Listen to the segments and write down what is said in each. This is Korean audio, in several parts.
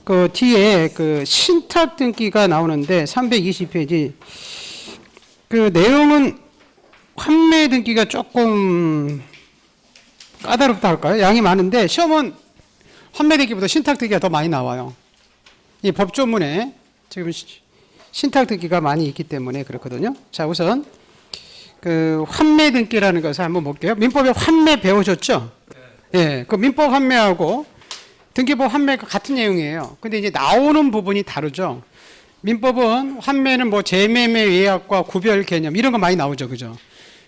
그 뒤에 그 신탁 등기가 나오는데 320페이지 그 내용은 환매 등기가 조금 까다롭다 할까요? 양이 많은데 시험은 환매 등기보다 신탁 등기가 더 많이 나와요. 이 법조문에 지금 신탁 등기가 많이 있기 때문에 그렇거든요. 자, 우선 그 환매 등기라는 것을 한번 볼게요. 민법에 환매 배우셨죠? 예, 그 민법 환매하고 등기법 환매가 같은 내용이에요. 근데 이제 나오는 부분이 다르죠. 민법은 환매는 뭐 재매매 예약과 구별 개념 이런 거 많이 나오죠. 그죠?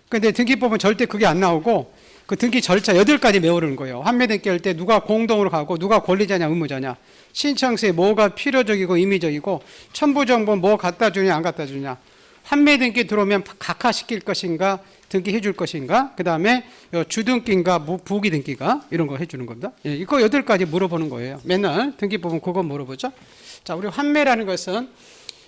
근데 등기법은 절대 그게 안 나오고 그 등기 절차 8가지 외우는 거예요. 환매 등기 할 때 누가 공동으로 가고 누가 권리자냐 의무자냐, 신청서에 뭐가 필요적이고 임의적이고, 첨부 정보 뭐 갖다 주냐 안 갖다 주냐, 환매 등기 들어오면 각하시킬 것인가 등기해 줄 것인가, 그 다음에 주등기인가 부기 등기가 이런 거 해주는 겁니다. 예, 이거 8가지 물어보는 거예요. 맨날 등기법은 그거 물어보죠. 자, 우리 환매라는 것은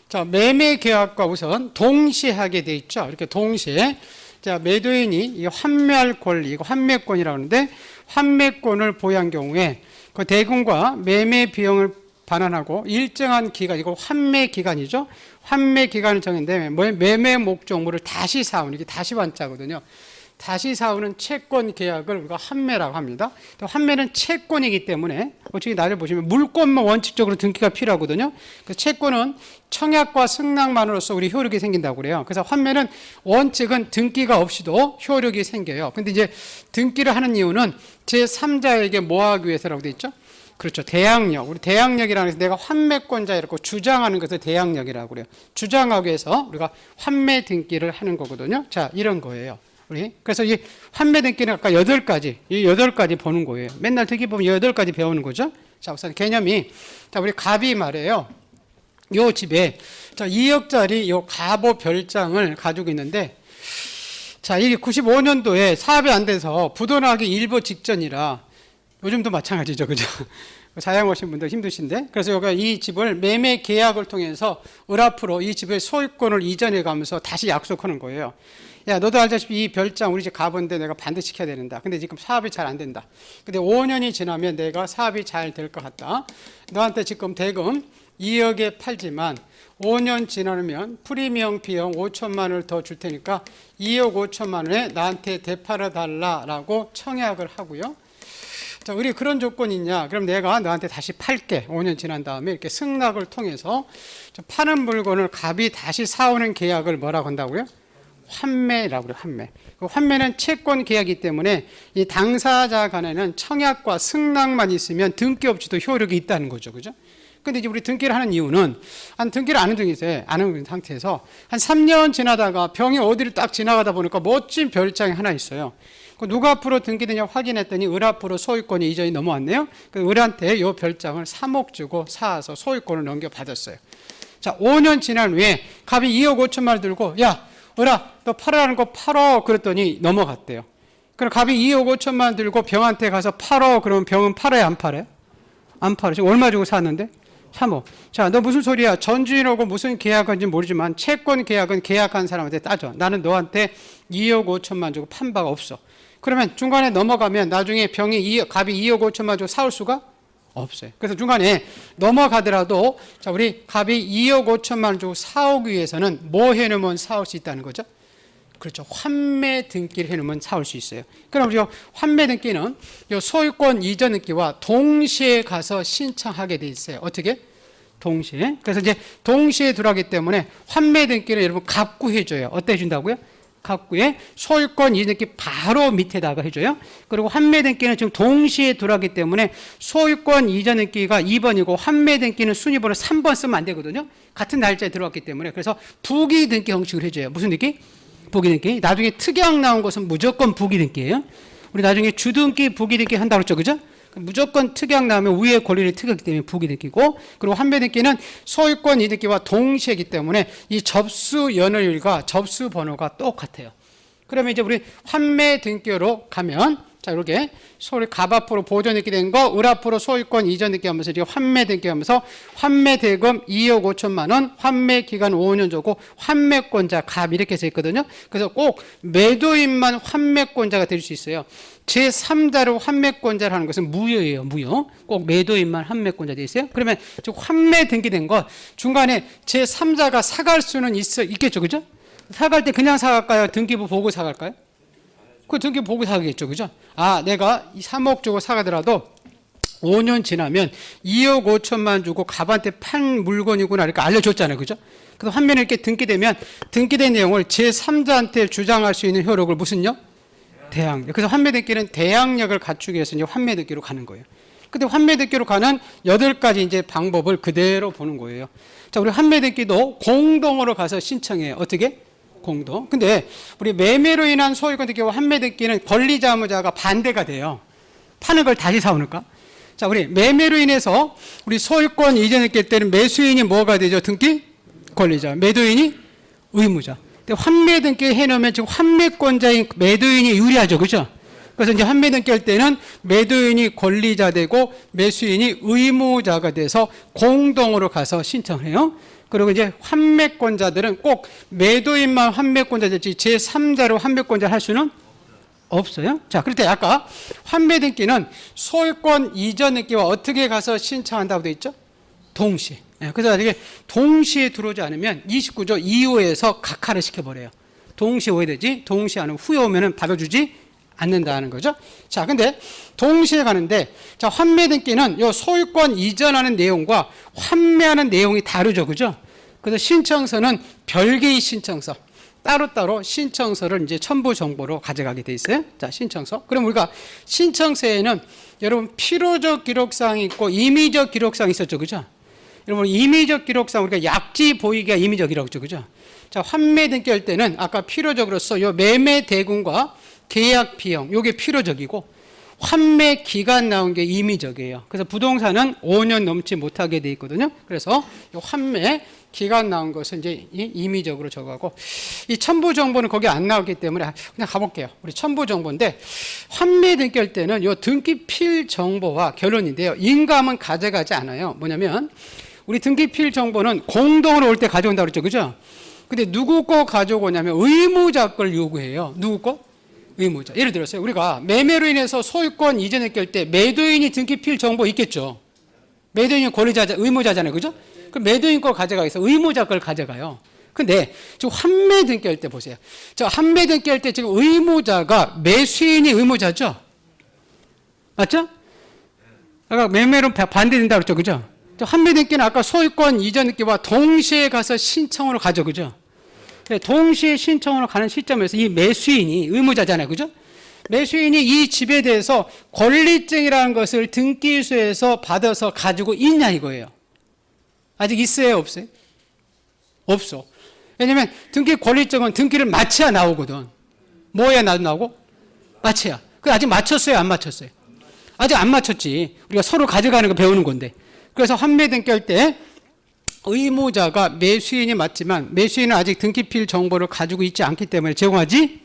자, 매매 계약과 우선 동시에 하게 돼 있죠. 이렇게 동시에. 자, 매도인이 이 환매할 권리, 이거 환매권이라고 하는데, 환매권을 보유한 경우에 그 대금과 매매 비용을 반환하고 일정한 기간, 이거 환매 기간이죠. 환매 기간을 정했는데 매매 목적물을 다시 사오는, 이게 다시 완자거든요. 다시 사오는 채권 계약을 우리가 환매라고 합니다. 환매는 채권이기 때문에 어차피 나를 보시면 물권만 원칙적으로 등기가 필요하거든요. 그 채권은 청약과 승낙만으로서 우리 효력이 생긴다고 그래요. 그래서 환매는 원칙은 등기가 없이도 효력이 생겨요. 근데 이제 등기를 하는 이유는 제3자에게 뭐 하기 위해서라고 돼 있죠? 그렇죠. 대항력. 우리 대항력이라는 해서 내가 환매권자라고 주장하는 것을 대항력이라고 그래요. 주장하기 위해서 우리가 환매 등기를 하는 거거든요. 자, 이런 거예요. 우리 그래서 이 환매 등기는 아까 8가지, 이 8가지 보는 거예요. 맨날 등기 보면 8가지 배우는 거죠. 자, 우선 개념이, 자, 우리 갑이 말이에요. 요 집에 자 2억짜리 요 갑오 별장을 가지고 있는데, 자, 이게 95년도에 사업이 안 돼서 부도나기 일보 직전이라, 요즘도 마찬가지죠, 그죠? 사양 오신 분들 힘드신데, 그래서 여기가 이 집을 매매 계약을 통해서 을 앞으로 이 집의 소유권을 이전해 가면서 다시 약속하는 거예요. 야, 너도 알다시피 이 별장 우리 집 가본데 내가 반드시 시켜야 된다. 근데 지금 사업이 잘 안 된다. 근데 5년이 지나면 내가 사업이 잘 될 것 같다. 너한테 지금 대금 2억에 팔지만 5년 지나면 프리미엄 비용 5천만 원을 더 줄 테니까 2억 5천만 원에 나한테 되팔아 달라라고 청약을 하고요. 자, 우리 그런 조건이 있냐? 그럼 내가 너한테 다시 팔게. 5년 지난 다음에 이렇게 승낙을 통해서 파는 물건을 갑이 다시 사오는 계약을 뭐라고 한다고요? 환매라고 그래요. 환매. 그 환매는 채권 계약이기 때문에 이 당사자 간에는 청약과 승낙만 있으면 등기 없이도 효력이 있다는 거죠. 그죠? 근데 이제 우리 등기를 하는 이유는, 한 등기를 아는 중이세요. 아는 상태에서 한 3년 지나다가 병이 어디를 딱 지나가다 보니까 멋진 별장이 하나 있어요. 누가 앞으로 등기되냐 확인했더니 을 앞으로 소유권이 이전이 넘어왔네요. 그 을한테 이 별장을 3억 주고 사서 소유권을 넘겨받았어요. 자, 5년 지난 후에 갑이 2억 5천만 원 들고, 야, 을아, 너 팔으라는 거 팔어. 그랬더니 넘어갔대요. 그럼 갑이 2억 5천만 원 들고 병한테 가서 팔어. 그러면 병은 팔아요, 안 팔아요? 안 팔아요. 지금 얼마 주고 샀는데? 3억. 자, 너 무슨 소리야? 전주인하고 무슨 계약한지 모르지만 채권 계약은 계약한 사람한테 따져. 나는 너한테 2억 5천만 주고 판 바가 없어. 그러면 중간에 넘어가면 나중에 갑이 2억 5천만 주고 사올 수가 없어요. 그래서 중간에 넘어가더라도, 자, 우리 갑이 2억 5천만 원 주고 사오기 위해서는 뭐 해놓으면 사올 수 있다는 거죠? 그렇죠. 환매 등기를 해놓으면 사올 수 있어요. 그럼 우리가 환매 등기는 이 소유권 이전 등기와 동시에 가서 신청하게 돼 있어요. 어떻게? 동시에. 그래서 이제 동시에 들어가기 때문에 환매 등기를 여러분 갑구 해줘요. 어때 해준다고요? 갑구에 소유권 이전 등기 바로 밑에다가 해줘요. 그리고 환매 등기는 지금 동시에 들어가기 때문에 소유권 이전 등기가 2번이고 환매 등기는 순위번호 3번 쓰면 안 되거든요. 같은 날짜에 들어갔기 때문에. 그래서 부기 등기 형식을 해줘요. 무슨 등기? 부기 등기. 나중에 특약 나온 것은 무조건 부기 등기예요. 우리 나중에 주등기, 부기 등기 한다고 했죠, 그죠? 무조건 특약 나오면 위에 권리를 특약이기 때문에 부기 등기고, 그리고 환매 등기는 소유권 이전 등기와 동시에기 때문에 이 접수 연월일과 접수 번호가 똑같아요. 그러면 이제 우리 환매 등기로 가면 자, 이렇게 갑 앞으로 보존 등기 된 거, 을 앞으로 소유권 이전 등기 하면서 이렇게 환매 등기 하면서 환매 대금 2억 5천만 원, 환매 기간 5년 주고 환매권자 갑 이렇게 써 있거든요. 그래서 꼭 매도인만 환매권자가 될 수 있어요. 제3자로 환매권자를 하는 것은 무효예요. 무효. 꼭 매도인만 환매권자 돼 있어요. 그러면 즉 환매 등기된 것 중간에 제3자가 사갈 수는 있겠죠. 그죠? 사갈 때 그냥 사갈까요? 등기부 보고 사갈까요? 그 등기 보고 사겠죠. 그죠? 아, 내가 3억 주고 사가더라도 5년 지나면 2억 5천만 주고 갑한테 판 물건이구나 이렇게 알려줬잖아요. 그죠? 그래서 환면에 이렇게 등기되면 등기된 내용을 제3자한테 주장할 수 있는 효력을 무슨요? 대항력. 그래서 환매 등기는 대항력을 갖추기 위해서 이제 환매 등기로 가는 거예요. 근데 환매 등기로 가는 8가지 이제 방법을 그대로 보는 거예요. 자, 우리 환매 등기도 공동으로 가서 신청해요. 어떻게? 공동. 근데 우리 매매로 인한 소유권 등기와 환매 등기는 권리자무자가 반대가 돼요. 파는 걸 다시 사오니까. 자, 우리 매매로 인해서 우리 소유권 이전 등기 때는 매수인이 뭐가 되죠? 등기? 권리자. 매도인이 의무자. 근데 환매 등기 해놓으면 지금 환매권자인 매도인이 유리하죠. 그죠? 그래서 이제 환매 등기 할 때는 매도인이 권리자 되고 매수인이 의무자가 돼서 공동으로 가서 신청을 해요. 그리고 이제 환매권자들은 꼭 매도인만 환매권자 될지 제3자로 환매권자를 할 수는 없어요. 자, 그럴 때 아까 환매 등기는 소유권 이전 등기와 어떻게 가서 신청한다고 되어 있죠? 동시에. 그래서 이게 동시에 들어오지 않으면 29조 2호에서 각하를 시켜버려요. 동시에 오야 되지, 동시에 안 오면 후에 오면은 받아주지 않는다는 거죠. 자, 근데 동시에 가는데, 자, 환매 등기는 요 소유권 이전하는 내용과 환매하는 내용이 다르죠. 그죠? 그래서 신청서는 별개의 신청서, 따로따로 신청서를 이제 첨부 정보로 가져가게 돼 있어요. 자, 신청서. 그럼 우리가 신청서에는 여러분 필요적 기록사항이 있고 임의적 기록사항이 있었죠. 그죠? 여러분 임의적 기록상 우리가 약지 보이기가 임의적 기록이죠. 그죠? 자, 환매 등기 할 때는 아까 필요적으로서 요 매매 대금과 계약 비용 요게 필요적이고 환매 기간 나온 게 임의적이에요. 그래서 부동산은 5년 넘지 못하게 돼 있거든요. 그래서 요 환매 기간 나온 것은 이제 임의적으로 적어가고 이 첨부 정보는 거기 안 나오기 때문에 그냥 가볼게요. 우리 첨부 정보인데 환매 등기 할 때는 요 등기필 정보와 결론인데요. 인감은 가져가지 않아요. 뭐냐면 우리 등기필 정보는 공동으로 올 때 가져온다고 그랬죠. 그죠? 근데 누구 거 가져오냐면 의무자 걸 요구해요. 누구 거? 의무자. 예를 들었어요. 우리가 매매로 인해서 소유권 이전을 깰 때 매도인이 등기필 정보 있겠죠. 매도인이 권리자, 의무자잖아요. 그죠? 그럼 매도인 걸 가져가서 의무자 걸 가져가요. 근데 지금 환매 등기 할 때 보세요. 저 환매 등기 할 때 지금 의무자가 매수인이 의무자죠? 맞죠? 아까 매매로 반대된다고 그랬죠. 그죠? 환매 등기는 아까 소유권 이전 등기와 동시에 가서 신청으로 가죠. 그죠? 동시에 신청으로 가는 시점에서 이 매수인이 의무자잖아요. 그죠? 매수인이 이 집에 대해서 권리증이라는 것을 등기소에서 받아서 가지고 있냐 이거예요. 아직 있어요? 없어요? 없어. 왜냐면 등기 권리증은 등기를 마쳐야 나오거든. 뭐 해야 나오고? 마쳐야. 그 아직 맞췄어요? 안 맞췄어요? 아직 안 맞췄지. 우리가 서로 가져가는 거 배우는 건데. 그래서 환매 등기 할 때 의무자가 매수인이 맞지만 매수인은 아직 등기필 정보를 가지고 있지 않기 때문에 제공하지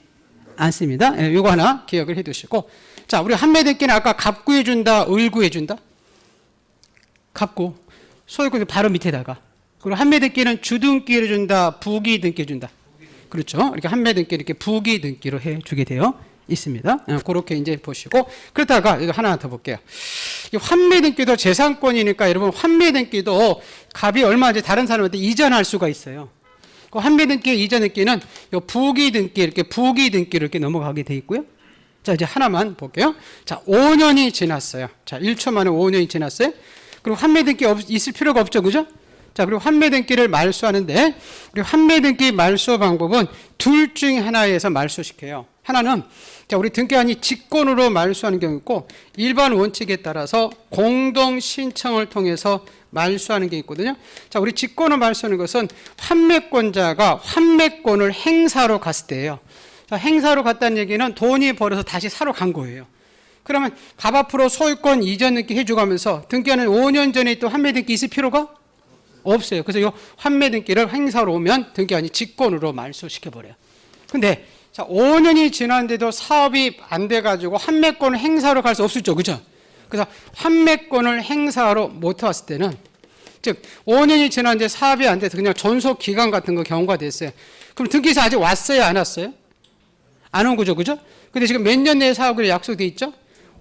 않습니다. 예, 이거 하나 기억을 해 두시고. 자, 우리 환매 등기는 아까 갑구해 준다, 을구해 준다? 갑구. 소유권 바로 밑에다가. 그리고 환매 등기는 주등기를 준다, 부기 등기 준다. 그렇죠. 이렇게 환매 등기 이렇게 부기 등기로 해 주게 되어 있습니다. 그렇게 이제 보시고. 그렇다가 이거 하나 더 볼게요. 이 환매 등기도 재산권이니까 여러분 환매 등기도 갑이 얼마인지 다른 사람한테 이전할 수가 있어요. 그 환매 등기 이전 등기는 요 부기 등기 이렇게 부기 등기로 이렇게 넘어가게 돼 있고요. 자, 이제 하나만 볼게요. 자, 5년이 지났어요. 자, 1초 만에 5년이 지났어요. 그리고 환매 등기 있을 필요가 없죠. 그죠? 자, 그리고 환매 등기를 말소하는데 우리 환매 등기 말소 방법은 둘 중에 하나에서 말소시켜요. 하나는 자, 우리 등기한이 직권으로 말소하는 경우 있고 일반 원칙에 따라서 공동 신청을 통해서 말소하는 게 있거든요. 자, 우리 직권으로 말소하는 것은 환매권자가 환매권을 행사로 갔을 때예요. 자, 행사로 갔다는 얘기는 돈이 벌어서 다시 사러 간 거예요. 그러면 갑 앞으로 소유권 이전 등기 해줘가면서 등기하는 5년 전에 또 환매 등기 있을 필요가 없어요. 그래서 이 환매 등기를 행사로 오면 등기한이 직권으로 말소시켜 버려요. 근데 자, 5년이 지났는데도 사업이 안 돼가지고 환매권을 행사하러 갈 수 없었죠. 그죠? 그래서 환매권을 행사하러 못 왔을 때는, 즉, 5년이 지났는데 사업이 안 돼서 그냥 존속 기간 같은 거 경과가 됐어요. 그럼 등기사 아직 왔어요? 안 왔어요? 안 온 거죠. 그죠? 근데 지금 몇 년 내에 사업이 약속돼 있죠?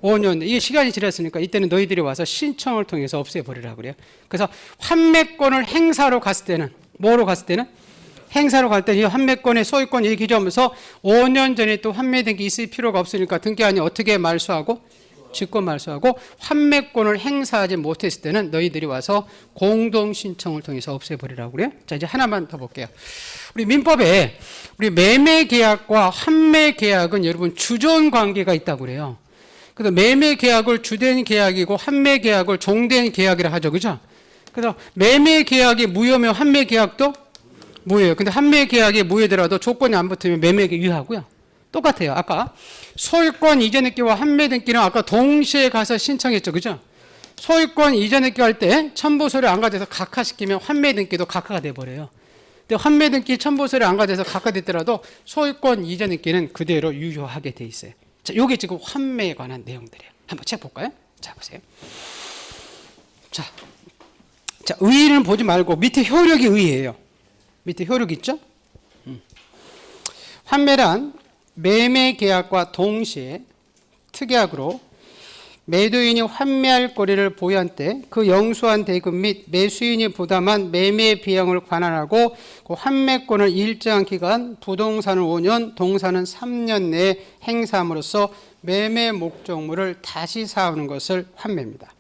5년. 이게 시간이 지났으니까 이때는 너희들이 와서 신청을 통해서 없애버리라고 그래요. 그래서 환매권을 행사로 갔을 때는, 뭐로 갔을 때는? 행사로 갈 때 이 환매권의 소유권 얘기하면서 5년 전에 또 환매 등기 있을 필요가 없으니까 등기한이 어떻게 말소하고? 직권 말소하고 환매권을 행사하지 못했을 때는 너희들이 와서 공동 신청을 통해서 없애버리라고 그래요. 자, 이제 하나만 더 볼게요. 우리 민법에 우리 매매 계약과 환매 계약은 여러분 주존 관계가 있다고 그래요. 그래서 매매 계약을 주된 계약이고 환매 계약을 종된 계약이라 하죠. 그죠? 그래서 매매 계약이 무효면 환매 계약도 무효예요. 근데 환매 계약이 무효더라도 조건이 안 붙으면 매매가 유효하고요. 똑같아요. 아까 소유권 이전 등기와 환매 등기는 아까 동시에 가서 신청했죠. 그죠? 소유권 이전 등기 할 때 첨부서류 안 가져서 각하시키면 환매 등기도 각하가 돼버려요. 근데 환매 등기 첨부서류 안 가져서 각하됐더라도 소유권 이전 등기는 그대로 유효하게 돼 있어요. 자, 요게 지금 환매에 관한 내용들이에요. 한번 책 볼까요? 자, 보세요. 자, 의의는 보지 말고 밑에 효력이 의의예요. 밑에 효력 있죠? 환매란 매매 계약과 동시에 특약으로 매도인이 환매할 권리를 보유한 때 그 영수한 대금 및 매수인이 부담한 매매 비용을 관할하고 그 환매권을 일정한 기간, 부동산은 5년, 동산은 3년 내에 행사함으로써 매매 목적물을 다시 사오는 것을 환매입니다.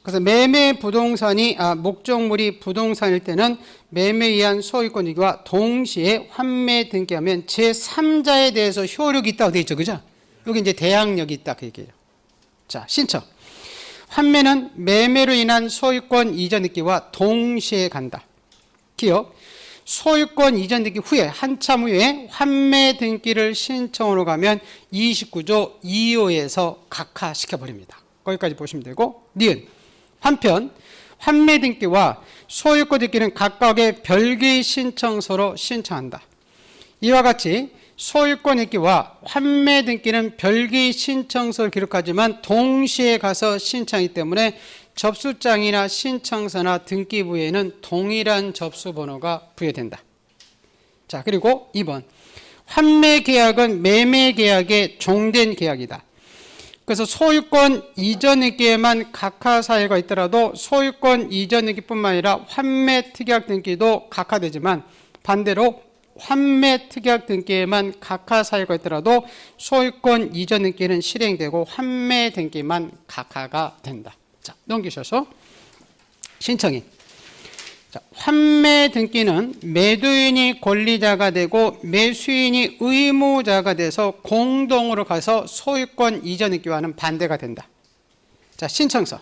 그래서 매매 부동산이 목적물이 부동산일 때는 매매에 의한 소유권이기와 동시에 환매 등기하면 제3자에 대해서 효력이 있다고 되어 있죠. 그죠? 여기 이제 대항력이 있다 그 얘기예요. 자, 신청. 환매는 매매로 인한 소유권 이전 등기와 동시에 간다. 기억. 소유권 이전 등기 후에 한참 후에 환매 등기를 신청으로 가면 29조 2호에서 각하시켜 버립니다. 거기까지 보시면 되고, 니은. 한편 환매 등기와 소유권 등기는 각각의 별개의 신청서로 신청한다. 이와 같이 소유권 등기와 환매 등기는 별개의 신청서를 기록하지만 동시에 가서 신청하기 때문에 접수장이나 신청서나 등기부에는 동일한 접수번호가 부여된다. 자, 그리고 2번. 환매 계약은 매매 계약의 종된 계약이다. 그래서 소유권 이전 등기에만 각하 사유가 있더라도 소유권 이전 등기뿐만 아니라 환매 특약 등기도 각하되지만 반대로 환매 특약 등기에만 각하 사유가 있더라도 소유권 이전 등기는 실행되고 환매 등기만 각하가 된다. 자, 넘기셔서 신청인. 자, 환매 등기는 매도인이 권리자가 되고 매수인이 의무자가 돼서 공동으로 가서 소유권 이전 등기와는 반대가 된다. 자, 신청서.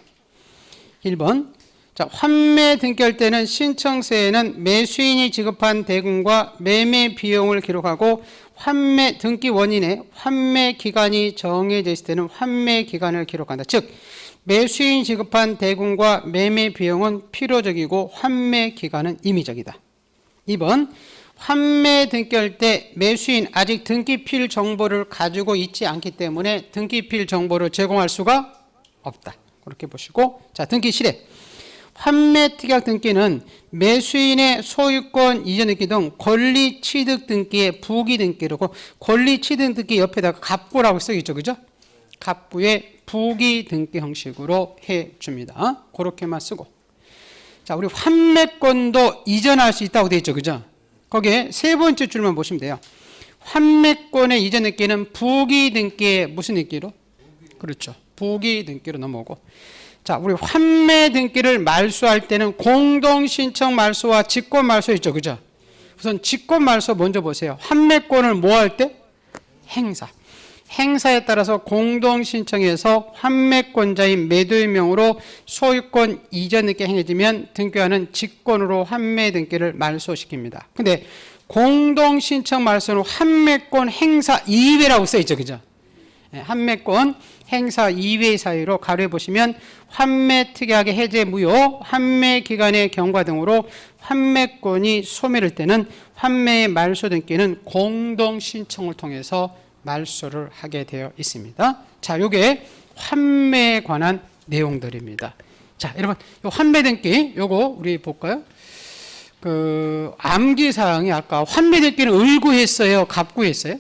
1번. 자, 환매 등기할 때는 신청서에는 매수인이 지급한 대금과 매매 비용을 기록하고 환매 등기 원인에 환매 기간이 정해져 있을 때는 환매 기간을 기록한다. 즉 매수인이 지급한 대금과 매매 비용은 필요적이고 환매 기간은 임의적이다. 2번. 환매 등기할 때 매수인 아직 등기필 정보를 가지고 있지 않기 때문에 등기필 정보를 제공할 수가 없다. 그렇게 보시고, 자, 등기 실행. 환매 특약 등기는 매수인의 소유권 이전 등기 등 권리 취득 등기의 부기 등기로 권리 취득 등기 옆에다가 갑부라고 써있죠. 그죠? 갑부의 부기 등기 형식으로 해줍니다. 그렇게만 쓰고. 자, 우리 환매권도 이전할 수 있다고 되어 있죠. 그죠? 거기에 세 번째 줄만 보시면 돼요. 환매권의 이전 등기는 부기 등기의 무슨 등기로? 그렇죠. 부기 등기로 넘어오고. 자, 우리 환매 등기를 말소할 때는 공동신청 말소와 직권 말소 있죠. 그죠? 우선 직권 말소 먼저 보세요. 환매권을 뭐 할 때? 행사. 행사에 따라서 공동신청해서 환매권자인 매도인 명으로 소유권 이전 등기 행해지면 등기관은 직권으로 환매 등기를 말소시킵니다. 근데 공동신청 말소는 환매권 행사 이외라고 써있죠. 그죠? 환매권 행사 이외의 사유로 가로에 보시면 환매 특약의 해제 무효, 환매 기간의 경과 등으로 환매권이 소멸할 때는 환매의 말소 등기는 공동 신청을 통해서 말소를 하게 되어 있습니다. 자, 요게 환매에 관한 내용들입니다. 자, 여러분, 요 환매 등기 요거 우리 볼까요? 그 암기 사항이 아까 환매 등기는 을구했어요, 갑구했어요?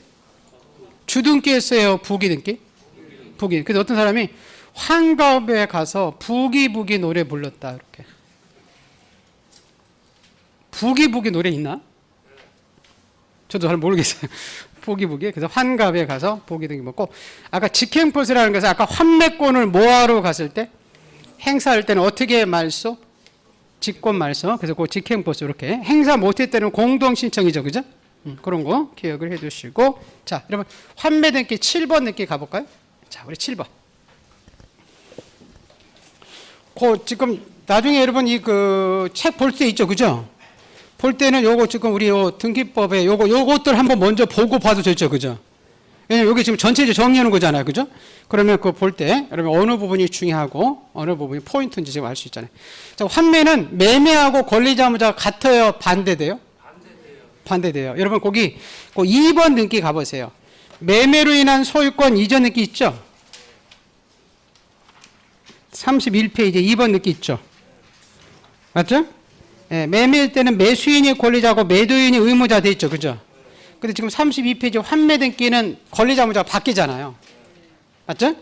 주등기했어요, 부기등기? 부기. 그래서 어떤 사람이 환갑에 가서 부기 노래 불렀다 이렇게. 부기 노래 있나? 저도 잘 모르겠어요. 부기. 그래서 환갑에 가서 부기등기 먹고, 아까 직행포스라는 것은 아까 환매권을 뭐하러 갔을 때 행사할 때는 어떻게 말소? 직권 말소. 그래서 그 직행포스 이렇게 행사 못할 때는 공동 신청이죠, 그죠? 그런 거 기억을 해두시고, 자, 여러분 환매 등기 7번 등기 가볼까요? 자, 우리 7번. 그 지금 나중에 여러분 이 그 책 볼 때 있죠, 그죠? 볼 때는 요거 지금 우리 요 등기법에 요것들 한번 먼저 보고 봐도 되죠, 그죠? 왜냐면 여기 지금 전체적으로 정리하는 거잖아요, 그죠? 그러면 그거 볼 때 여러분 어느 부분이 중요하고 어느 부분이 포인트인지 지금 알 수 있잖아요. 자, 환매는 매매하고 권리자무자가 같아요, 반대돼요? 반대돼요. 여러분 거기 그 2번 등기 가보세요. 매매로 인한 소유권 이전 등기 있죠? 31페이지 2번 등기 있죠? 맞죠? 예, 매매일 때는 매수인이 권리자고 매도인이 의무자 돼 있죠, 그죠? 근데 지금 32페이지 환매 등기는 권리자무자가 바뀌잖아요. 맞죠?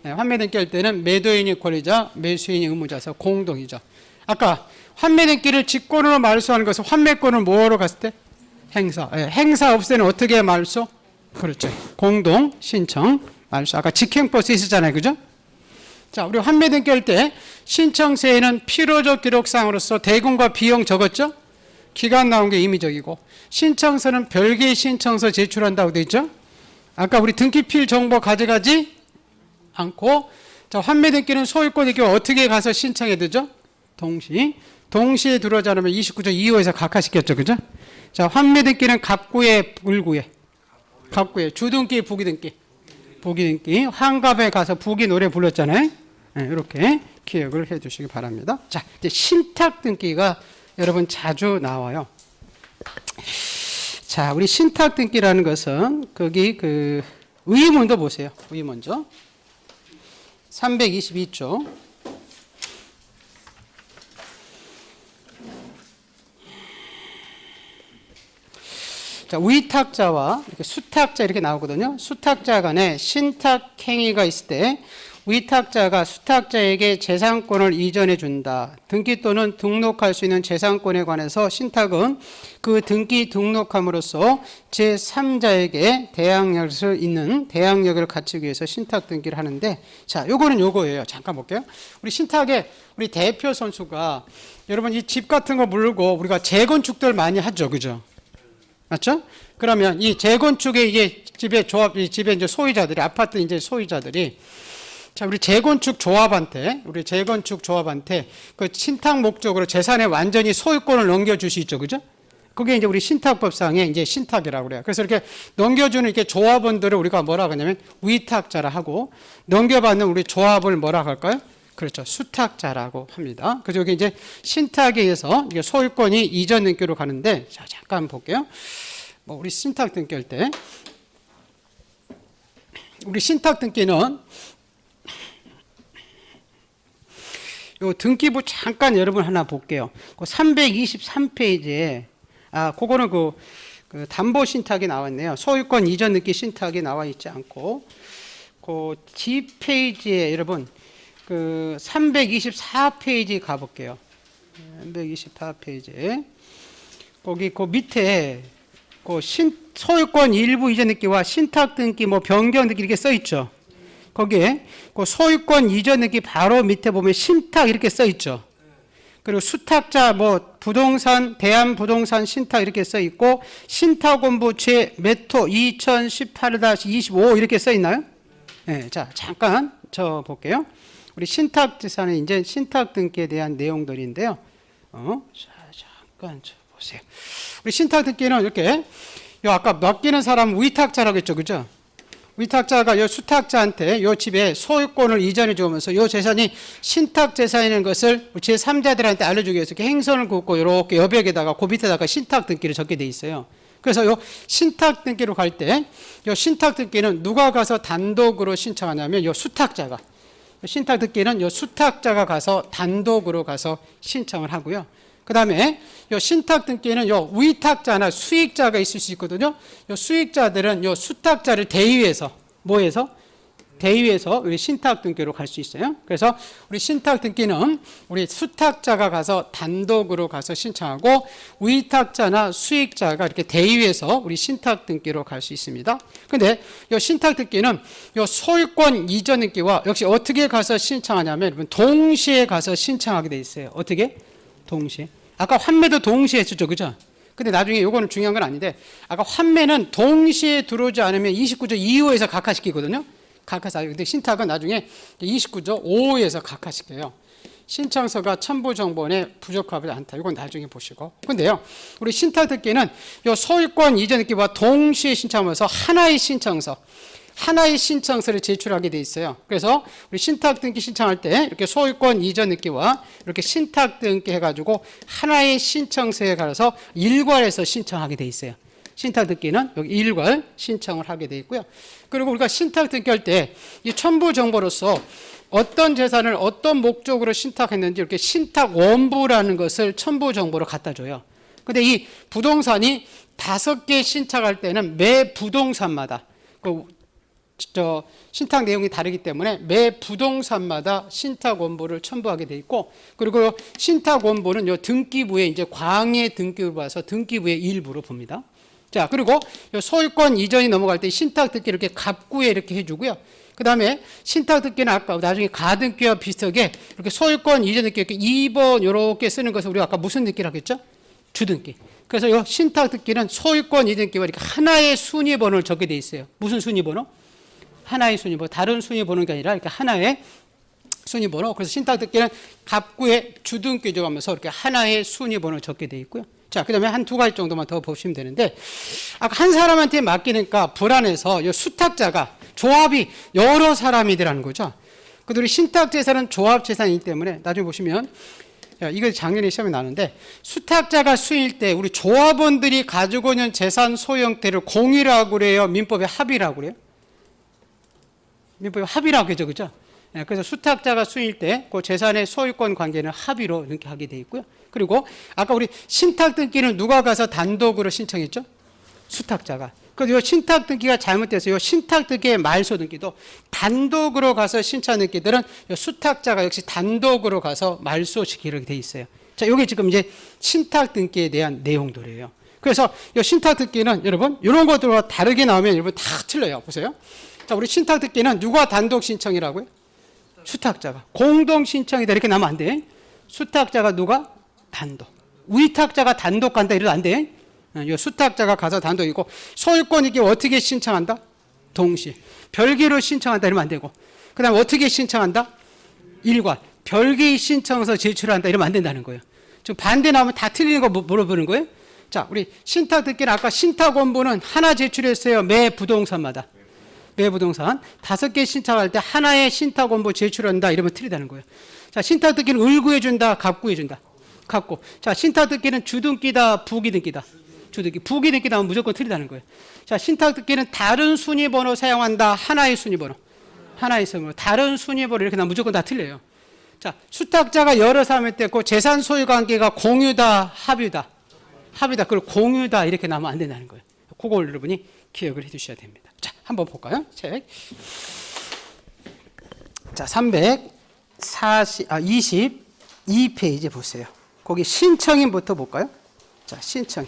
예, 환매 등기 할 때는 매도인이 권리자, 매수인이 의무자서 공동이죠. 아까 환매 등기를 직권으로 말소하는 것은 환매권을 뭐로 갔을 때? 행사. 예, 행사 없을 때는 어떻게 말소? 그렇죠. 공동 신청 말소. 아까 직행버스 있었잖아요, 그죠? 자, 우리 환매 등기 할 때 신청서에는 필요적 기록사항으로서 대금과 비용 적었죠? 기간 나온 게 임의적이고, 신청서는 별개의 신청서 제출한다고 돼 있죠? 아까 우리 등기필 정보 가져가지 않고, 자, 환매 등기는 소유권 등기 어떻게 가서 신청해야 되죠? 동시에 들어오지 않으면 29조 2호에서 각하시켰죠, 그죠? 자, 환매 등기는 갑구에 을구에, 갑구에 주등기 부기등기, 부기등기 환갑에 가서 부기 노래 불렀잖아요. 네, 이렇게 기억을 해주시기 바랍니다. 자, 이제 신탁 등기가 여러분 자주 나와요. 자, 우리 신탁 등기라는 것은 거기 그 의문도 보세요. 의문죠. 322조. 자, 위탁자와 이렇게 수탁자 이렇게 나오거든요. 수탁자 간에 신탁 행위가 있을 때 위탁자가 수탁자에게 재산권을 이전해 준다. 등기 또는 등록할 수 있는 재산권에 관해서 신탁은 그 등기 등록함으로써 제3자에게 대항력을 갖추기 위해서 신탁 등기를 하는데, 자, 요거는 요거예요. 잠깐 볼게요. 우리 신탁에 우리 대표 선수가 여러분 이 집 같은 거 물고 우리가 재건축들 많이 하죠, 그죠? 맞죠? 그러면 이 재건축에 이제 집에 이제 소유자들이 아파트 이제 소유자들이, 자, 우리 재건축 조합한테 그 신탁 목적으로 재산에 완전히 소유권을 넘겨줄 수 있죠, 그죠? 그게 이제 우리 신탁법상에 이제 신탁이라고 그래요. 그래서 이렇게 넘겨주는 이렇게 조합원들을 우리가 뭐라고 하냐면 위탁자라 하고, 넘겨받는 우리 조합을 뭐라고 할까요? 그렇죠. 수탁자라고 합니다. 그래서 여기 이제 신탁에 의해서 이게 소유권이 이전 등기로 가는데, 자, 잠깐 볼게요. 우리 신탁 등기 할 때, 우리 신탁 등기는 요 등기부 잠깐 여러분 하나 볼게요. 그 323페이지에, 그거는 그 담보 신탁이 나왔네요. 소유권 이전 등기 신탁이 나와 있지 않고, 그 D페이지에 여러분, 그 324페이지 가볼게요. 324페이지에. 거기 그 밑에 그 소유권 일부 이전 등기와 신탁 등기 뭐 변경 등기 이렇게 써 있죠. 거기에 그 소유권 이전 등기 바로 밑에 보면 신탁 이렇게 써 있죠. 그리고 수탁자 뭐 부동산 대한부동산 신탁 이렇게 써 있고, 신탁원부 제몇 호 2018-25 이렇게 써 있나요? 네, 자, 잠깐 저 볼게요. 우리 신탁 재산은 이제 신탁 등기에 대한 내용들인데요. 자, 잠깐 저 보세요. 우리 신탁 등기는 이렇게, 요 아까 맡기는 사람 위탁자라고 했죠, 그죠? 위탁자가 요 수탁자한테 요 집에 소유권을 이전해 주면서 요 재산이 신탁 재산이라는 것을 제3자들한테 알려주기 위해서 이렇게 행선을 긋고 이렇게 여백에다가 그 밑에다가 신탁 등기를 적게 돼 있어요. 그래서 요 신탁 등기로 갈 때 요 신탁 등기는 누가 가서 단독으로 신청하냐면 요 수탁자가, 신탁 등기는 요 수탁자가 가서 단독으로 가서 신청을 하고요. 그 다음에 요 신탁 등기는 요 위탁자나 수익자가 있을 수 있거든요. 요 수익자들은 요 수탁자를 대위해서 뭐해서? 대위해서 우리 신탁 등기로 갈 수 있어요. 그래서 우리 신탁 등기는 우리 수탁자가 가서 단독으로 가서 신청하고 위탁자나 수익자가 이렇게 대위해서 우리 신탁 등기로 갈 수 있습니다. 근데 요 신탁 등기는 요 소유권 이전 등기와 역시 어떻게 가서 신청하냐면 여러분 동시에 가서 신청하게 돼 있어요. 어떻게? 동시에. 아까 환매도 동시에 했었죠. 그죠? 근데 나중에 요거는 중요한 건 아닌데 아까 환매는 동시에 들어오지 않으면 29조 2호에서 각하시키거든요. 각하사. 근데 신탁은 나중에 29조 5호에서 각하시켜요. 신청서가 첨부정본에 부적합하지 않다. 이건 나중에 보시고. 근데요, 우리 신탁 등기는 요 소유권 이전 등기와 동시에 신청하면서 하나의 신청서를 제출하게 돼 있어요. 그래서 우리 신탁 등기 신청할 때 이렇게 소유권 이전 등기와 이렇게 신탁 등기 해가지고 하나의 신청서에 가서 일괄해서 신청하게 돼 있어요. 신탁 등기는 여기 일괄 신청을 하게 돼 있고요. 그리고 우리가 신탁 등기할 때 이 첨부 정보로서 어떤 재산을 어떤 목적으로 신탁했는지 이렇게 신탁 원부라는 것을 첨부 정보로 갖다 줘요. 근데 이 부동산이 5개 신탁할 때는 매 부동산마다 신탁 내용이 다르기 때문에 매 부동산마다 신탁 원부를 첨부하게 돼 있고, 그리고 신탁 원부는 요 등기부에 이제 광해 등기부를 봐서 등기부의 일부로 봅니다. 자, 그리고 요 소유권 이전이 넘어갈 때 신탁 등기 이렇게 갑구에 이렇게 해주고요. 그 다음에 신탁 등기는 아까 나중에 가등기와 비슷하게 이렇게 소유권 이전 등기 이렇게 2번 이렇게 쓰는 것을 우리가 아까 무슨 등기라고 했죠? 주등기. 그래서 요 신탁 등기는 소유권 이전 등기와 이렇게 하나의 순위 번호를 적게 돼 있어요. 무슨 순위 번호? 하나의 순위 번호. 다른 순위 번호가 아니라 이렇게 하나의 순위 번호. 그래서 신탁 등기는 갑구에 주등기 적으면서 이렇게 하나의 순위 번호를 적게 돼 있고요. 자, 그 다음에 한 두 가지 정도만 더 보시면 되는데, 아까 한 사람한테 맡기니까 불안해서 이 수탁자가 조합이 여러 사람이더라는 거죠. 그리고 신탁재산은 조합재산이기 때문에 나중에 보시면, 이거 작년에 시험에 나왔는데, 수탁자가 수일 때 우리 조합원들이 가지고 있는 재산 소유 형태를 공유라고 그래요? 민법에 합의라고 그래요? 민법에 합의라고 하죠. 그죠? 그래서 수탁자가 수일 때 그 재산의 소유권 관계는 합의로 이렇게 하게 돼 있고요. 그리고 아까 우리 신탁 등기는 누가 가서 단독으로 신청했죠? 수탁자가. 그래서 이 신탁 등기가 잘못돼서 이 신탁 등기의 말소 등기도 단독으로 가서 신청 등기들은 이 수탁자가 역시 단독으로 가서 말소시키게 돼 있어요. 자, 이게 지금 이제 신탁 등기에 대한 내용들이에요. 그래서 이 신탁 등기는 여러분 이런 것들과 다르게 나오면 여러분 다 틀려요. 보세요. 자, 우리 신탁 등기는 누가 단독 신청이라고요? 수탁자가. 공동 신청이다 이렇게 나오면 안 돼. 수탁자가 누가? 단독. 위탁자가 단독 간다 이래도 안 돼. 이 수탁자가 가서 단독이고, 소유권 이게 어떻게 신청한다? 동시에. 별개로 신청한다 이러면 안 되고, 그 다음에 어떻게 신청한다? 일괄. 별개의 신청서 제출한다 이러면 안 된다는 거예요. 지금 반대 나오면 다 틀리는 거 물어보는 거예요. 자, 우리 신탁 듣기는 아까 신탁 원부는 하나 제출했어요. 매 부동산마다. 매 부동산 5개 신청할 때 하나의 신탁 원부 제출한다 이러면 틀리다는 거예요. 자, 신탁 듣기는 을구해 준다, 갑구해 준다. 갑구. 자, 신탁 듣기는 주등기다, 부기등기다. 주등기. 부기등기 나오면 무조건 틀리다는 거예요. 자, 신탁 듣기는 다른 순위 번호 사용한다, 하나의 순위 번호. 하나의 순위 번호. 다른 순위 번호 이렇게 나오면 무조건 다 틀려요. 자, 수탁자가 여러 사람일 때 그 재산 소유 관계가 공유다, 합유다. 합의다, 그걸 공유다 이렇게 나오면 안 된다는 거예요. 그걸 여러분이 기억을 해 두셔야 됩니다. 자, 한번 볼까요? 책. 자, 22페이지 보세요. 거기 신청인부터 볼까요? 자, 신청.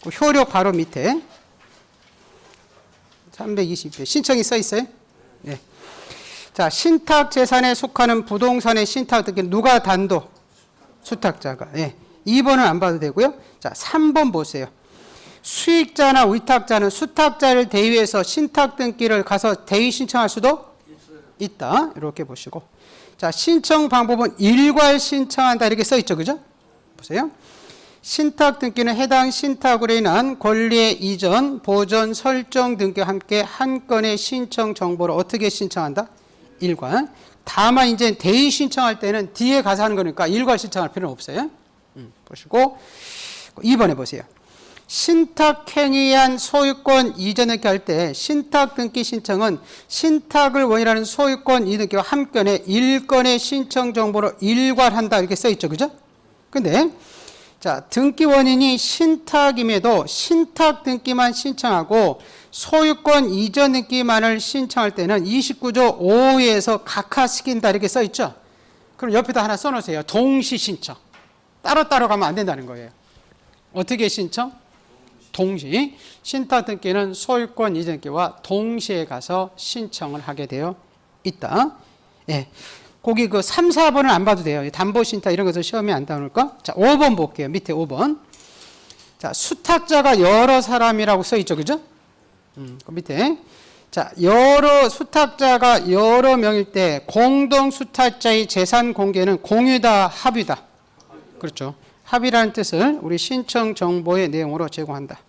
그 효력 바로 밑에 320페이지 신청이 써 있어요. 네. 자, 신탁 재산에 속하는 부동산의 신탁 등기 누가 단독? 수탁자가. 예. 2번은 안 봐도 되고요. 자, 3번 보세요. 수익자나 위탁자는 수탁자를 대위해서 신탁 등기를 가서 대위 신청할 수도 있다. 이렇게 보시고. 자, 신청 방법은 일괄 신청한다 이렇게 써 있죠. 그죠? 보세요. 신탁 등기는 해당 신탁으로 인한 권리의 이전, 보전, 설정 등기와 함께 한 건의 신청 정보를 어떻게 신청한다? 일괄. 다만 이제 대의 신청할 때는 뒤에 가서 하는 거니까 일괄 신청할 필요는 없어요. 보시고 2번에 보세요. 신탁행위에 한 소유권 이전 등기 할 때 신탁 등기 신청은 신탁을 원인하는 소유권 이전 등기와 한 건의 1건의 신청 정보를 일괄한다 이렇게 써 있죠. 그죠? 근데 자, 등기 원인이 신탁임에도 신탁 등기만 신청하고 소유권 이전 등기만을 신청할 때는 29조 5호에서 각하시킨다 이렇게 써 있죠. 그럼 옆에다 하나 써 놓으세요. 동시 신청. 따로따로 가면 안 된다는 거예요. 어떻게 신청? 동시. 신탁 등기는 소유권 이전 등기와 동시에 가서 신청을 하게 되어 있다. 예. 거기 그 3, 4번은 안 봐도 돼요. 담보신탁 이런 것을 시험에 안 나올 거. 자, 5번 볼게요. 밑에 5번. 자, 수탁자가 여러 사람이라고 써 있죠. 그죠? 그 밑에. 자, 수탁자가 여러 명일 때 공동 수탁자의 재산 공개는 공유다, 합의다. 그렇죠. 합의라는 뜻을 우리 신청 정보의 내용으로 제공한다.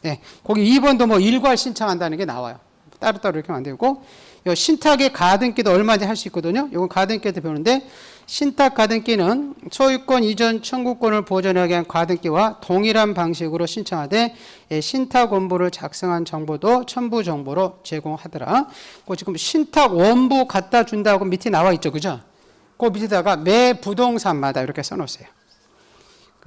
네. 거기 2번도 뭐 일괄 신청한다는 게 나와요. 따로따로 이렇게 하면 안 되고. 요 신탁의 가등기도 얼마든지 할 수 있거든요. 이건 가등기한테 배우는데 신탁 가등기는 소유권 이전 청구권을 보존하기 위한 가등기와 동일한 방식으로 신청하되 신탁 원부를 작성한 정보도 첨부 정보로 제공하더라. 그 지금 신탁 원부 갖다 준다고 밑에 나와 있죠. 그죠? 그 밑에다가 매 부동산마다 이렇게 써놓으세요.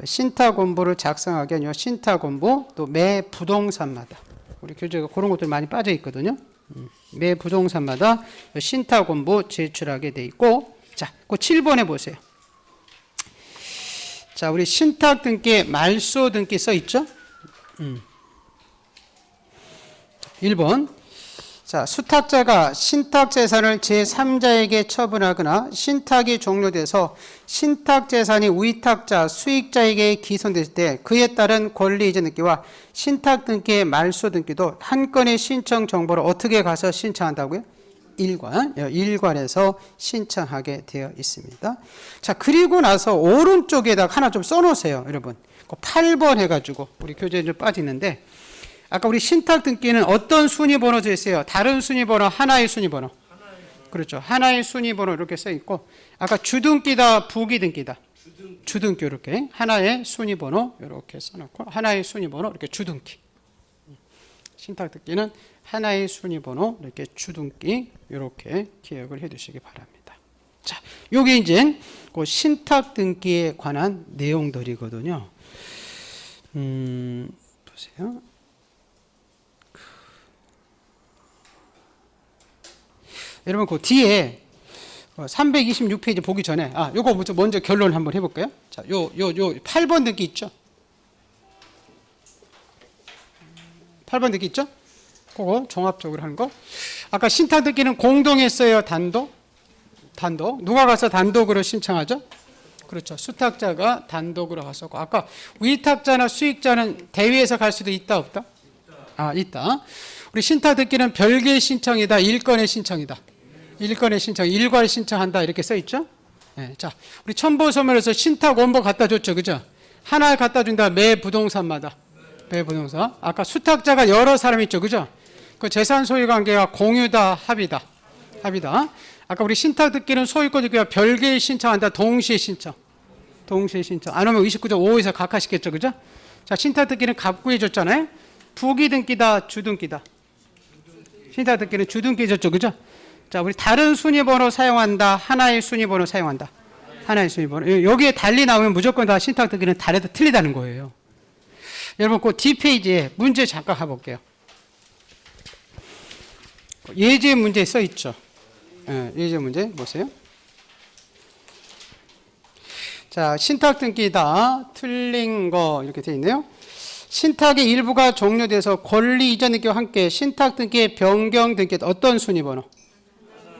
신탁 원부를 작성하기 위한 신탁 원부 또 매 부동산마다 우리 교재가 그런 것들 많이 빠져 있거든요. 매 부동산마다 신탁 원부 제출하게 돼 있고, 자, 그 7번에 보세요. 자, 우리 신탁 등기에 말소 등기 써 있죠? 1번. 자, 수탁자가 신탁 재산을 제3자에게 처분하거나 신탁이 종료돼서 신탁 재산이 위탁자, 수익자에게 기손됐을 때 그에 따른 권리 이전 등기와 신탁 등기의 말소 등기도 한 건의 신청 정보를 어떻게 가서 신청한다고요? 일괄에서 신청하게 되어 있습니다. 자, 그리고 나서 오른쪽에다 하나 좀 써놓으세요, 여러분. 8번 해가지고 우리 교재에 좀 빠지는데. 아까 우리 신탁 등기는 어떤 순위 번호 돼 있어요? 다른 순위 번호, 하나의 순위 번호. 그렇죠. 하나의 순위 번호 이렇게 써 있고, 아까 주등기다, 부기등기다. 주등기 이렇게 하나의 순위 번호 이렇게 써놓고 하나의 순위 번호 이렇게 주등기. 신탁 등기는 하나의 순위 번호 이렇게 주등기 이렇게 기억을 해두시기 바랍니다. 자, 요게 이제 그 신탁 등기에 관한 내용들이거든요. 보세요. 여러분 그 뒤에 326페이지 보기 전에 요거 먼저 결론 한번 해볼까요? 자, 요 8번 등기 있죠? 8번 등기 있죠? 그거 종합적으로 하는 거. 아까 신탁 등기는 공동했어요, 단독? 단독. 누가 가서 단독으로 신청하죠? 그렇죠. 수탁자가 단독으로 갔었고, 아까 위탁자나 수익자는 대위에서 갈 수도 있다, 없다? 있다. 우리 신탁 등기는 별개의 신청이다, 일건의 신청이다. 일건의 신청, 일괄 신청한다 이렇게 써 있죠? 네, 자, 우리 첨부소멸에서 신탁 원본 갖다 줬죠, 그죠? 하나 갖다 준다, 매 부동산마다. 매 부동산. 아까 수탁자가 여러 사람 있죠, 그죠? 그 재산 소유 관계가 공유다, 합의다. 합의다. 아까 우리 신탁 등기는 소유권 등기와 별개의 신청한다, 동시에 신청. 동시에 신청. 안 오면 29조 5에서 각하시켰죠, 그죠? 자, 신탁 등기는 갑구해 줬잖아요. 부기 등기다, 주등기다. 신탁 등기는 주등기 줬죠, 그죠? 자, 우리 다른 순위번호 사용한다, 하나의 순위번호 사용한다. 하나의 순위번호. 여기에 달리 나오면 무조건 다 신탁 등기는 다르다, 틀리다는 거예요. 여러분, 그 뒷페이지에 문제 잠깐 가볼게요. 예제 문제 써 있죠. 예제 문제 보세요. 자, 신탁 등기다, 틀린 거 이렇게 되어 있네요. 신탁의 일부가 종료돼서 권리 이전 등기와 함께 신탁 등기의 변경 등기 어떤 순위번호?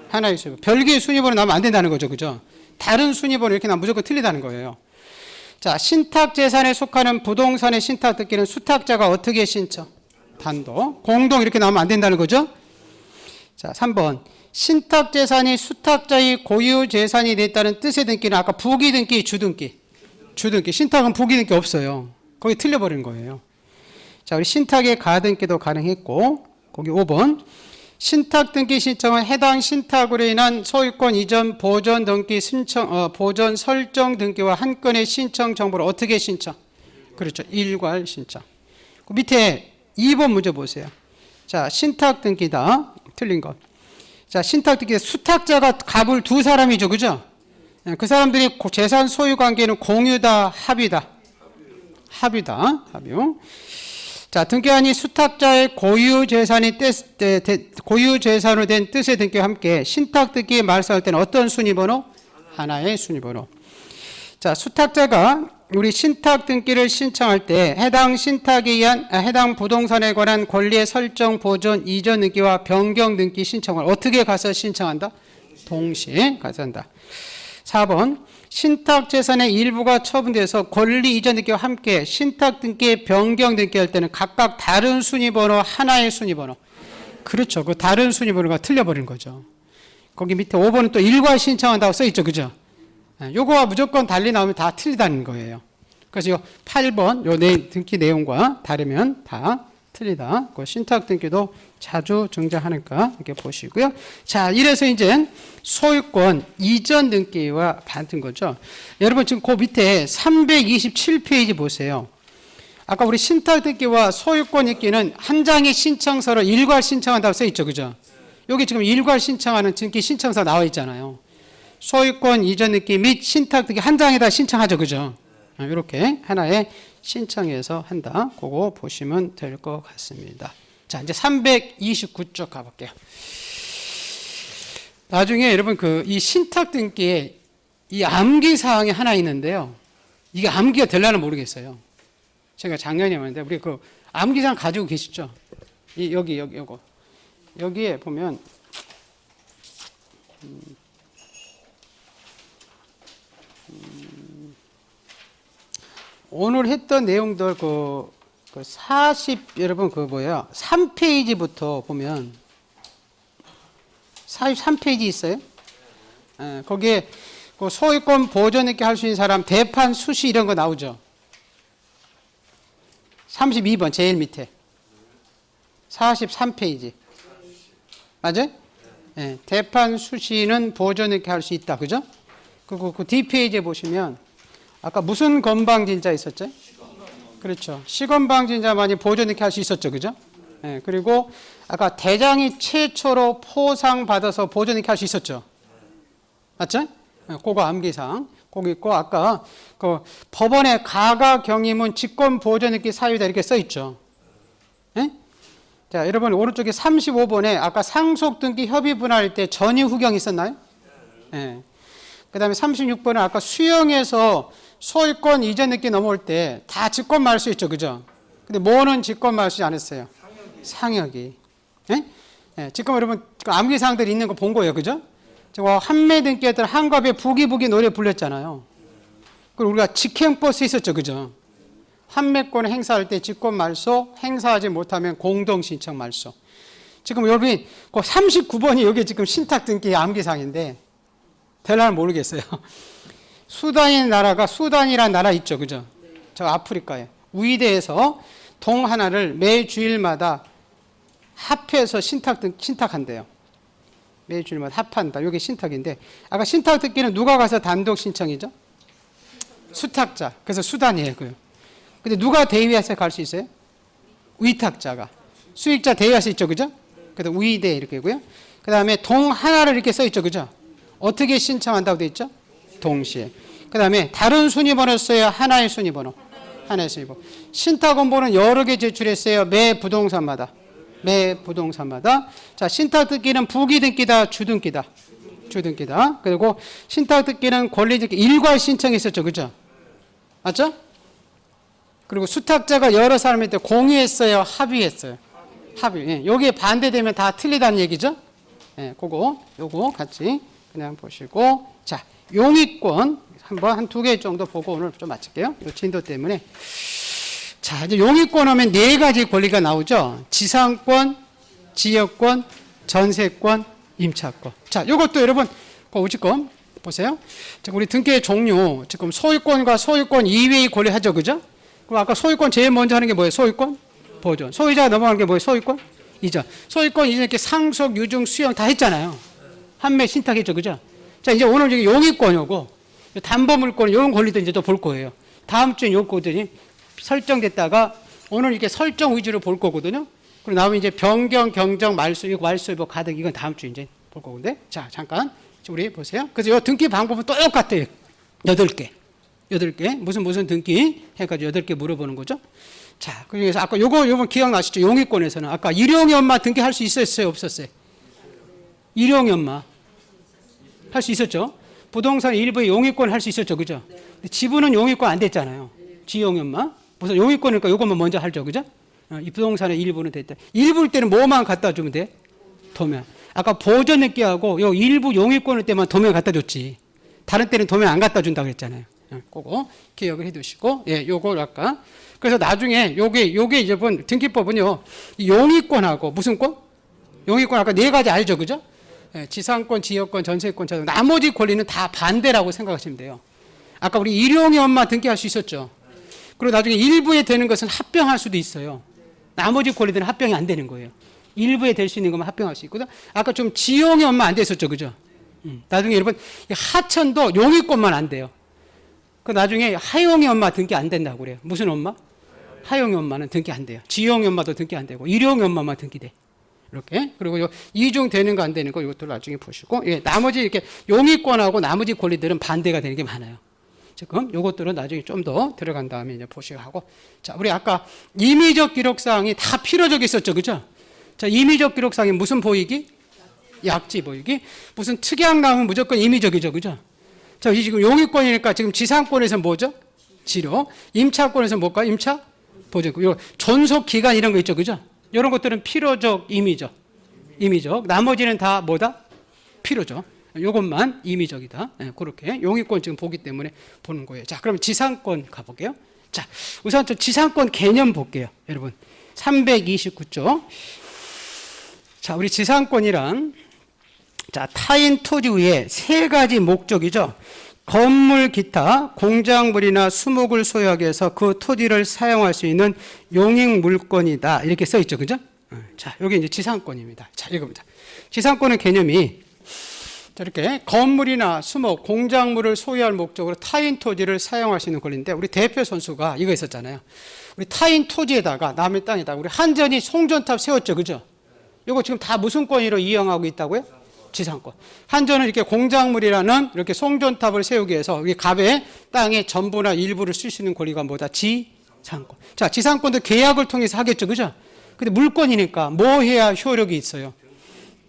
하나의 순위번호. 별개의 순위번호 나오면 안 된다는 거죠, 그죠? 다른 순위번호 이렇게 나오면 무조건 틀리다는 거예요. 자, 신탁 재산에 속하는 부동산의 신탁 등기는 수탁자가 어떻게 신청? 단독. 공동 이렇게 나오면 안 된다는 거죠? 자, 3번. 신탁 재산이 수탁자의 고유 재산이 됐다는 뜻의 등기는 아까 부기 등기, 주등기. 주등기. 신탁은 부기등기 없어요. 거기 틀려버린 거예요. 자, 우리 신탁의 가등기도 가능했고, 거기 5번. 신탁 등기 신청은 해당 신탁으로 인한 소유권 이전 보전 등기 신청, 보전 설정 등기와 한 건의 신청 정보를 어떻게 신청? 그렇죠. 일괄 신청. 그 밑에 2번 문제 보세요. 자, 신탁 등기다. 틀린 것. 자, 신탁 등기 수탁자가 갑을 두 사람이죠. 그죠? 그 사람들이 재산 소유 관계는 공유다, 합의다. 합의다. 합의. 자, 등기한이 수탁자의 고유 재산이 고유 재산으로 된 뜻의 등기와 함께 신탁 등기에 말소할 때는 어떤 순위번호? 하나의 순위번호. 자, 수탁자가 우리 신탁 등기를 신청할 때 해당 신탁에 의한 해당 부동산에 관한 권리의 설정, 보존, 이전 등기와 변경 등기 신청을 어떻게 가서 신청한다? 동시에 가서 한다. 4번. 신탁 재산의 일부가 처분돼서 권리 이전 등기와 함께 신탁 등기의 변경 등기할 때는 각각 다른 순위번호, 하나의 순위번호. 그렇죠. 그 다른 순위번호가 틀려버린 거죠. 거기 밑에 5번은 또 일괄 신청한다고 써있죠. 그죠? 요거와 무조건 달리 나오면 다 틀리다는 거예요. 그래서 요 8번 요 등기 내용과 다르면 다 틀리다. 그 신탁 등기도 자주 등장하니까 이렇게 보시고요. 자, 이래서 이제 소유권 이전 등기와 같은 거죠. 여러분 지금 그 밑에 327페이지 보세요. 아까 우리 신탁 등기와 소유권 등기는 한 장의 신청서로 일괄 신청한다고 써 있죠. 그죠? 여기 지금 일괄 신청하는 등기 신청서 나와 있잖아요. 소유권 이전 등기 및 신탁 등기 한 장에다 신청하죠. 그죠? 이렇게 하나의 신청해서 한다. 그거 보시면 될 것 같습니다. 자, 이제 329쪽 가볼게요. 나중에 여러분 이 신탁 등기에 이 암기 사항이 하나 있는데요. 이게 암기가 될려나 모르겠어요. 제가 작년에 왔는데 우리 그 암기 사항 가지고 계시죠? 요거. 여기에 보면 오늘 했던 내용들 그 40 여러분 3페이지부터 보면 43페이지 있어요. 거기에 그 소유권 보존 있게 할 수 있는 사람 대판 수시 이런 거 나오죠. 32번 제일 밑에 43페이지 맞아요? 네, 대판 수시는 보존 있게 할 수 있다. 그죠? 그리고 그 뒷페이지에 보시면 아까 무슨 건방진자 있었죠? 그렇죠. 시건방진자만이 보존 있게 할 수 있었죠. 그죠? 네, 그리고 아까 대장이 최초로 포상받아서 보존 있게 할 수 있었죠. 맞죠? 네, 그거 암기사항. 거기 있고 아까 그 법원의 가가 경임은 직권 보존 있게 사유다 이렇게 써 있죠. 네? 자, 여러분 오른쪽에 35번에 아까 상속 등기 협의 분할할 때 전유 후경 있었나요? 네. 그다음에 36번은 아까 수용해서 소유권 이전 등기 넘어올 때 다 직권 말소 있죠. 그죠? 근데 뭐는 직권 말소지 않았어요? 상혁이. 예? 예, 지금 여러분 암기 사항들이 있는 거 본 거예요. 그죠? 저거 한매 등기했던 한갑에 부기부기 노래 불렸잖아요. 그리고 우리가 직행버스 있었죠. 그죠? 한매권 행사할 때 직권 말소, 행사하지 못하면 공동 신청 말소. 지금 여기 그 39번이 여기 지금 신탁 등기 암기 사항인데 될려나 모르겠어요. 수단이라는 나라 있죠. 그죠? 저 아프리카에. 우이대에서 동 하나를 매 주일마다 합해서 신탁한대요. 매 주일마다 합한다. 이게 신탁인데, 아까 신탁 듣기는 누가 가서 단독 신청이죠? 수탁자. 그래서 수단이에요. 근데 누가 대위해서 갈 수 있어요? 위탁자가. 수익자 대위할 수 있죠. 그죠? 그래서 우이대 이렇게고요. 그 다음에 동 하나를 이렇게 써 있죠. 그죠? 어떻게 신청한다고 돼 있죠? 동시에. 그 다음에 다른 순위번호 써야 하나의 순위번호. 하나의 순위번호. 신탁원본은 여러 개 제출했어요. 매 부동산마다. 자, 신탁 등기는 부기 등기다, 주등기다. 주등기다. 그리고 신탁 등기는 권리 등기 일괄 신청했었죠. 그죠? 맞죠? 그리고 수탁자가 여러 사람한테 공유했어요, 합의했어요. 합의. 예, 여기에 반대되면 다 틀리다는 얘기죠? 예, 요거 같이 그냥 보시고. 자, 용의권 한번 한 2개 정도 보고 오늘 좀 마칠게요. 이 진도 때문에. 자, 이제 용의권 하면 4가지 권리가 나오죠. 지상권, 지역권, 전세권, 임차권. 자, 요것도 여러분, 우지권 보세요. 지금 우리 등기의 종류, 지금 소유권과 소유권 이외의 권리 하죠, 그죠? 그럼 아까 소유권 제일 먼저 하는 게 뭐예요? 소유권 보존. 소유자가 넘어가는 게 뭐예요? 소유권 이전. 소유권 이전 이렇게 상속, 유증, 수용 다 했잖아요. 한매 신탁했죠, 그죠? 자, 이제 오늘 이제 용의권이고 담보물권 이런 권리도 이제 또 볼 거예요. 다음 주에 요거들이 설정됐다가 오늘 이렇게 설정 위주로 볼 거거든요. 그리고 나오면 이제 변경, 경정, 말소, 말소유법, 가득 이건 다음 주에 이제 볼 거건데. 자, 잠깐 우리 보세요. 그래서 이 등기 방법은 똑같아요. 8개. 무슨 등기 해가지고 8개 물어보는 거죠. 자, 그래서 아까 요번 기억나시죠? 용의권에서는 아까 일용이 엄마 등기할 수 있었어요, 없었어요? 일용이 엄마 할 수 있었죠. 부동산 일부의 용의권 할 수 있었죠, 그죠? 근데 지분은 용의권 안 됐잖아요. 지용이 엄마. 무슨 용의권이니까 요것만 먼저 하죠, 그죠? 이 부동산의 일부는 됐다. 일부일 때는 뭐만 갖다 주면 돼? 도면. 아까 보전 느끼하고 요 일부 용의권일 때만 도면 갖다 줬지. 다른 때는 도면 안 갖다 준다고 그랬잖아요. 그거 기억을 해 두시고, 예, 요걸 아까. 그래서 나중에 요게 이제 본 등기법은요, 용의권하고 무슨 권? 용의권 아까 4가지 알죠, 그죠? 예, 지상권, 지역권, 전세권, 저당. 나머지 권리는 다 반대라고 생각하시면 돼요. 아까 우리 일용이 엄마 등기할 수 있었죠. 그리고 나중에 일부에 되는 것은 합병할 수도 있어요. 나머지 권리들은 합병이 안 되는 거예요. 일부에 될 수 있는 것만 합병할 수 있거든. 아까 좀 지용이 엄마 안 됐었죠, 그죠? 나중에 여러분 하천도 용의권만 안 돼요. 그 나중에 하용이 엄마 등기 안 된다고 그래요. 무슨 엄마? 하용이 엄마는 등기 안 돼요. 지용이 엄마도 등기 안 되고 일용이 엄마만 등기돼. 이렇게. 그리고 이중 되는 거 안 되는 거 이것도 나중에 보시고, 예, 나머지 이렇게 용의권하고 나머지 권리들은 반대가 되는 게 많아요. 지금 요것들은 나중에 좀 더 들어간 다음에 이제 보시고 하고. 자, 우리 아까 임의적 기록사항이 다 필요적 있었죠, 그죠? 자, 임의적 기록사항이 무슨 보이기? 약지 보이기. 무슨 특약 나오면 무조건 임의적이죠, 그죠? 자, 지금 용의권이니까 지금 지상권에서 뭐죠? 지료. 임차권에서 뭘까? 임차 보증. 요 존속 기간 이런 거 있죠, 그죠? 이런 것들은 필요적, 임의적. 나머지는 다 뭐다? 필요적. 요것만 임의적이다. 네, 그렇게 용의권 지금 보기 때문에 보는 거예요. 자, 그럼 지상권 가볼게요. 자, 우선 좀 지상권 개념 볼게요, 여러분. 329조. 자, 우리 지상권이란 자, 타인 토지 위에 3가지 목적이죠. 건물 기타 공작물이나 수목을 소유하기 위해서 그 토지를 사용할 수 있는 용익 물건이다. 이렇게 써 있죠, 그죠? 자, 여기 이제 지상권입니다. 자, 이겁니다. 지상권의 개념이 이렇게 건물이나 수목, 공작물을 소유할 목적으로 타인 토지를 사용할 수 있는 권리인데, 우리 대표 선수가 이거 있었잖아요. 우리 타인 토지에다가 남의 땅에다가 우리 한전이 송전탑 세웠죠, 그죠? 이거 지금 다 무슨 권위로 이용하고 있다고요? 지상권. 한전은 이렇게 공작물이라는 이렇게 송전탑을 세우기 위해서 우리 갑의 땅의 전부나 일부를 쓸 수 있는 권리가 뭐다? 지상권. 자, 지상권도 계약을 통해서 하겠죠, 그죠? 근데 물권이니까 뭐 해야 효력이 있어요?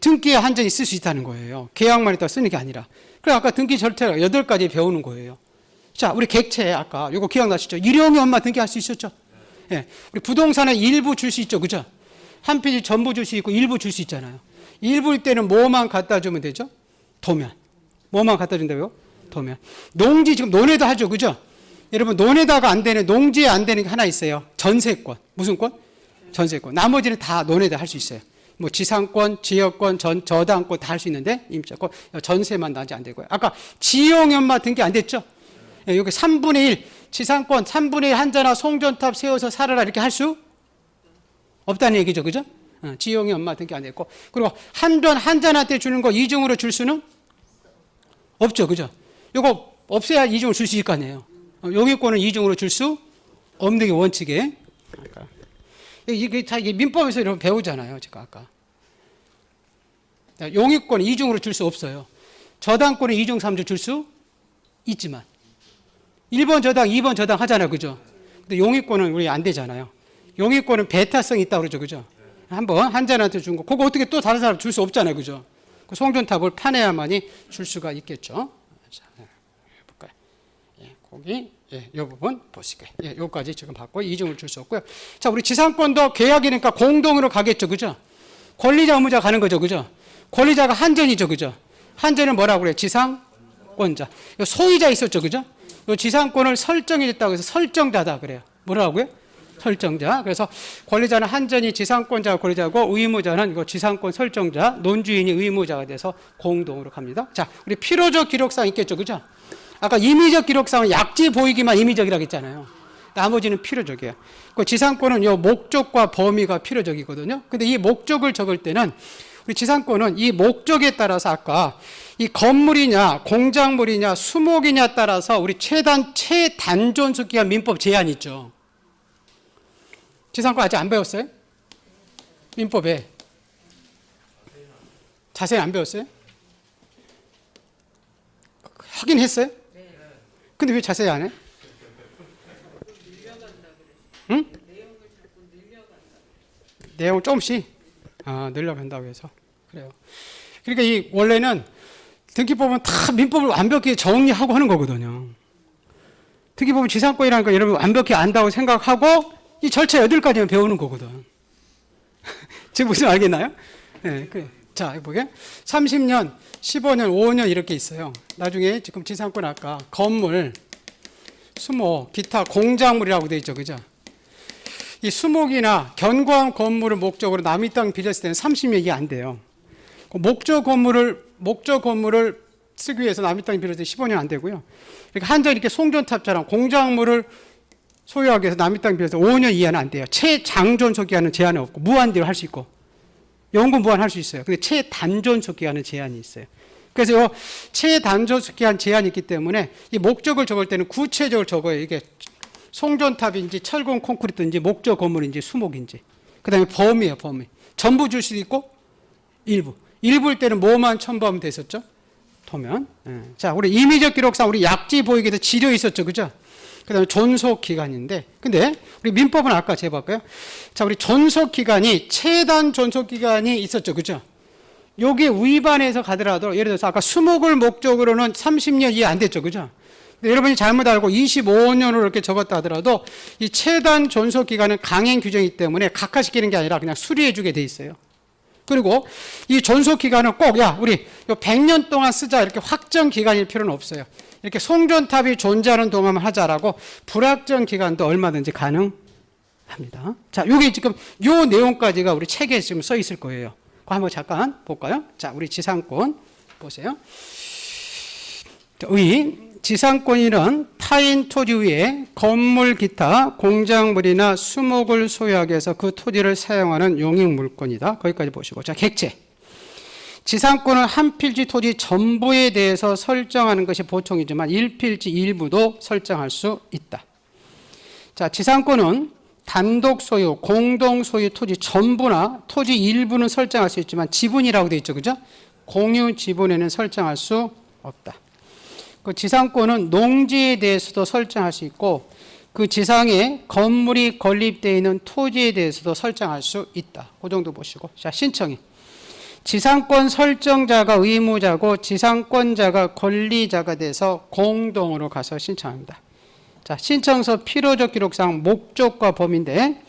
등기에 한전이 쓸 수 있다는 거예요. 계약만 있다가 쓰는 게 아니라. 그래 아까 등기 절차가 8가지 배우는 거예요. 자, 우리 객체 아까 이거 기억나시죠? 일용이 엄마 등기할 수 있었죠? 예. 우리 부동산에 일부 줄 수 있죠, 그죠? 한 필지 전부 줄 수 있고 일부 줄 수 있잖아요. 일부일 때는 뭐만 갖다 주면 되죠? 도면. 뭐만 갖다 준다고요? 도면. 농지 지금 논에다 하죠, 그죠? 여러분 논에다가 안 되는, 농지에 안 되는 게 하나 있어요. 전세권. 무슨 권? 전세권. 나머지는 다 논에다 할 수 있어요. 뭐 지상권, 지역권, 저당권 다 할 수 있는데 임차권, 전세만 나지 안 되고요. 아까 지용연마 등기 안 됐죠? 예, 여기 3분의 1 지상권 3분의 1 한자나 송전탑 세워서 살아라 이렇게 할 수 없다는 얘기죠, 그죠? 지용이 엄마 등기 안 됐고, 그리고 한전한테 주는 거 이중으로 줄 수는 없죠, 그죠? 이거 없애야 이중으로 줄 수 있을 거 아니에요. 용의권은 이중으로 줄 수 없는 게 원칙에. 이게 다 민법에서 이렇게 배우잖아요, 제가 아까. 용의권은 이중으로 줄 수 없어요. 저당권은 이중 3주 줄 수 있지만 1번 저당, 2번 저당 하잖아요, 그죠? 근데 용의권은 우리 안 되잖아요. 용의권은 배타성이 있다고 그러죠, 그죠? 한번 한잔한테 준 거, 그거 어떻게 또 다른 사람 줄 수 없잖아요, 그죠? 그 송전탑을 파내야만이 줄 수가 있겠죠. 자, 볼까요? 예, 거기, 예, 이 부분 보시게. 예, 요까지 지금 받고 이중을 줄 수 없고요. 자, 우리 지상권도 계약이니까 공동으로 가겠죠, 그죠? 권리자, 의무자 가는 거죠, 그죠? 권리자가 한전이죠, 그죠? 한전은 뭐라고 그래요? 지상권자. 소유자 있었죠, 그죠? 요 지상권을 설정해줬다고 해서 설정자다 그래요. 뭐라고요? 설정자. 그래서 권리자는 한전이 지상권자가 권리자고 의무자는 이거 지상권 설정자, 논주인이 의무자가 돼서 공동으로 갑니다. 자, 우리 필요적 기록상 있겠죠, 그죠? 아까 임의적 기록상은 약지 보이기만 임의적이라고 했잖아요. 나머지는 필요적이에요. 그 지상권은 이 목적과 범위가 필요적이거든요. 근데 이 목적을 적을 때는 우리 지상권은 이 목적에 따라서 아까 이 건물이냐 공작물이냐 수목이냐 따라서 우리 최단존속기간 민법 제한이 있죠. 지상권 아직 안 배웠어요? 민법에 자세히 안 배웠어요? 하긴 했어요? 근데 왜 자세히 안 해? 응? 내용을 조금씩 늘려간다고 해서 그래요. 그러니까 이 원래는 등기법은 다 민법을 완벽히 정리하고 하는 거거든요. 등기법은 지상권이라는 거 여러분 완벽히 안다고 생각하고 이 절차 8가지만 배우는 거거든. 지금 무슨 알겠나요? 네, 자, 보게 30년, 15년, 5년 이렇게 있어요. 나중에 지금 지상권 아까 건물, 수목, 기타 공작물이라고 돼 있죠, 그죠? 이 수목이나 견고한 건물을 목적으로 남의 땅 빚었을 때는 30년 이게 안 돼요. 목적 건물을 쓰기 위해서 남의 땅 빚었을 때 15년 안 되고요. 그러니까 한전 이렇게 송전탑처럼 공작물을 소유하기 위해서 남의 땅 빚어서 5년 이하는 안 돼요. 최장존속 기간은 제한이 없고 무한대로 할 수 있고 연금 무한 할 수 있어요. 근데 최단존속 기간은 제한이 있어요. 그래서 이 최단존속 기간 제한이 있기 때문에 이 목적을 적을 때는 구체적으로 적어요. 이게 송전탑인지 철근 콘크리트인지 목적 건물인지 수목인지. 그다음에 범위예요, 범위. 전부 줄 수도 있고 일부. 일부일 때는 뭐만 첨부하면 됐었죠? 도면. 자, 우리 임의적 기록상 우리 약지 보이기도 지려 있었죠, 그죠? 그다음에 존속 기간인데, 근데 우리 민법은 아까 재볼까요? 자, 우리 존속 기간이 최단 존속 기간이 있었죠, 그죠? 여기 위반해서 가더라도 예를 들어서 아까 수목을 목적으로는 30년 이해 안 됐죠, 그죠? 근데 여러분이 잘못 알고 25년으로 이렇게 적었다 하더라도 이 최단 존속 기간은 강행 규정이기 때문에 각하시키는 게 아니라 그냥 수리해주게 돼 있어요. 그리고 이 존속 기간은 꼭 우리 100년 동안 쓰자 이렇게 확정 기간일 필요는 없어요. 이렇게 송전탑이 존재하는 동안만 하자라고 불확정 기간도 얼마든지 가능합니다. 자, 요게 지금 요 내용까지가 우리 책에 지금 써 있을 거예요. 그거 한번 잠깐 볼까요? 자, 우리 지상권 보세요. 지상권인은 타인 토지 위에 건물 기타 공작물이나 수목을 소유하기 위해서 그 토지를 사용하는 용익물권이다. 거기까지 보시고. 자, 객체. 지상권은 한 필지 토지 전부에 대해서 설정하는 것이 보통이지만 1필지 일부도 설정할 수 있다. 자, 지상권은 단독 소유, 공동 소유 토지 전부나 토지 일부는 설정할 수 있지만 지분이라고 되어 있죠, 그죠? 공유 지분에는 설정할 수 없다. 그 지상권은 농지에 대해서도 설정할 수 있고 그 지상에 건물이 건립되어 있는 토지에 대해서도 설정할 수 있다. 그 정도 보시고. 자, 신청이. 지상권 설정자가 의무자고 지상권자가 권리자가 돼서 공동으로 가서 신청합니다. 자, 신청서 필요적 기록상 목적과 범위인데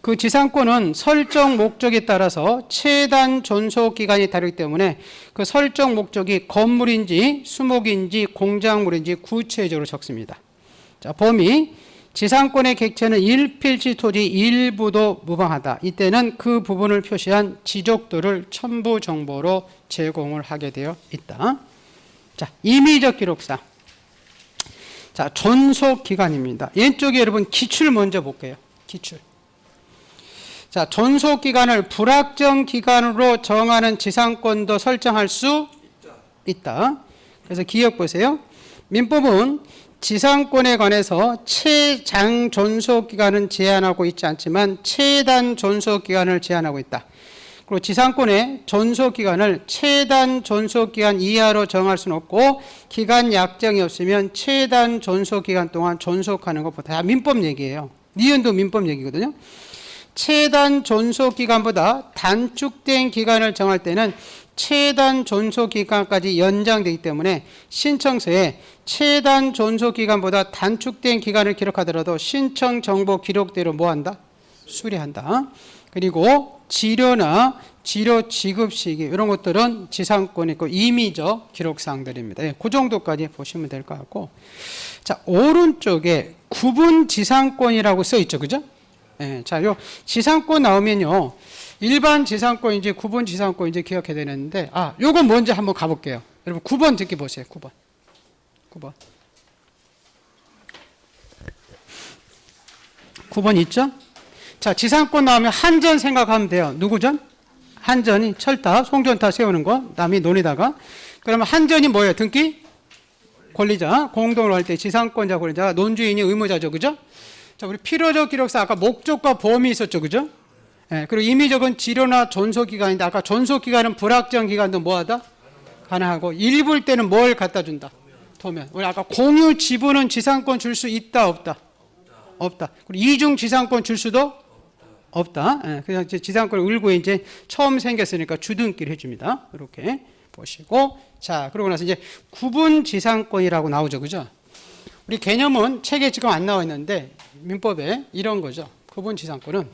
그 지상권은 설정 목적에 따라서 최단 존속 기간이 다르기 때문에 그 설정 목적이 건물인지 수목인지 공작물인지 구체적으로 적습니다. 자, 범위. 지상권의 객체는 1필지 토지 일부도 무방하다. 이때는 그 부분을 표시한 지적도를 첨부 정보로 제공을 하게 되어 있다. 자, 임의적 기록상. 자, 존속 기간입니다. 왼쪽에 여러분 기출 먼저 볼게요. 기출. 자, 존속 기간을 불확정 기간으로 정하는 지상권도 설정할 수 있다. 그래서 기억 보세요. 민법은 지상권에 관해서 최장 존속 기간은 제한하고 있지 않지만 최단 존속 기간을 제한하고 있다. 그리고 지상권의 존속 기간을 최단 존속 기간 이하로 정할 수는 없고 기간 약정이 없으면 최단 존속 기간 동안 존속하는 것보다 다 민법 얘기예요. 니은도 민법 얘기거든요. 최단 존속 기간보다 단축된 기간을 정할 때는 최단 존속 기간까지 연장되기 때문에 신청서에 최단 존속 기간보다 단축된 기간을 기록하더라도 신청 정보 기록대로 뭐한다? 수리한다. 그리고 지료나 지료 지급 시기 이런 것들은 지상권이 있고 임의적 기록사항들입니다. 그 정도까지 보시면 될 것 같고, 자, 오른쪽에 구분 지상권이라고 써 있죠, 그죠? 예, 자, 요 지상권 나오면요. 일반 지상권인지 구분 지상권인지 기억해야 되는데, 요건 뭔지 한번 가볼게요. 여러분 9번 듣기 보세요. 9번. 9번 있죠? 자, 지상권 나오면 한전 생각하면 돼요. 누구 전? 한전이 철탑, 송전탑 세우는 거, 남이 논에다가. 그러면 한전이 뭐예요? 등기? 권리자. 공동으로 할 때 지상권자, 권리자가 논주인이 의무자죠. 그죠? 자, 우리 필요적 기록상 아까 목적과 보험이 있었죠. 그죠? 예, 그리고 임의적은 지료나 존속기간인데 아까 존속기간은 불확정 기간도 뭐하다? 가능하고 일부일 때는 뭘 갖다 준다? 도면. 우리 아까 공유 지분은 지상권 줄 수 있다 없다? 없다. 그리고 이중 지상권 줄 수도 없다. 예, 그냥 지상권을 을고 이제 처음 생겼으니까 주등기를 해줍니다. 이렇게 보시고, 자, 그러고 나서 이제 구분 지상권이라고 나오죠, 그죠? 우리 개념은 책에 지금 안 나와 있는데 민법에 이런 거죠. 구분 지상권은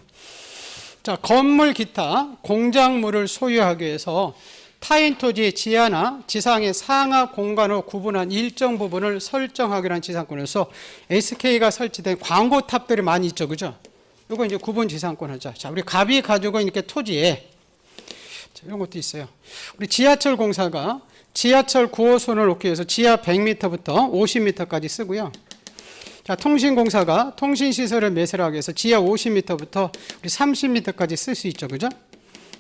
자, 건물 기타 공작물을 소유하기 위해서 타인 토지의 지하나 지상의 상하 공간으로 구분한 일정 부분을 설정하기로 한 지상권에서 SK가 설치된 광고탑들이 많이 있죠, 그죠? 이거 이제 구분 지상권 하자. 자, 우리 갑이 가지고 이렇게 토지에 자, 이런 것도 있어요. 우리 지하철 공사가 지하철 9호선을 놓기 위해서 지하 100m부터 50m까지 쓰고요. 자, 통신공사가 통신시설을 매설하기 위해서 지하 50m부터 우리 30m까지 쓸 수 있죠, 그죠?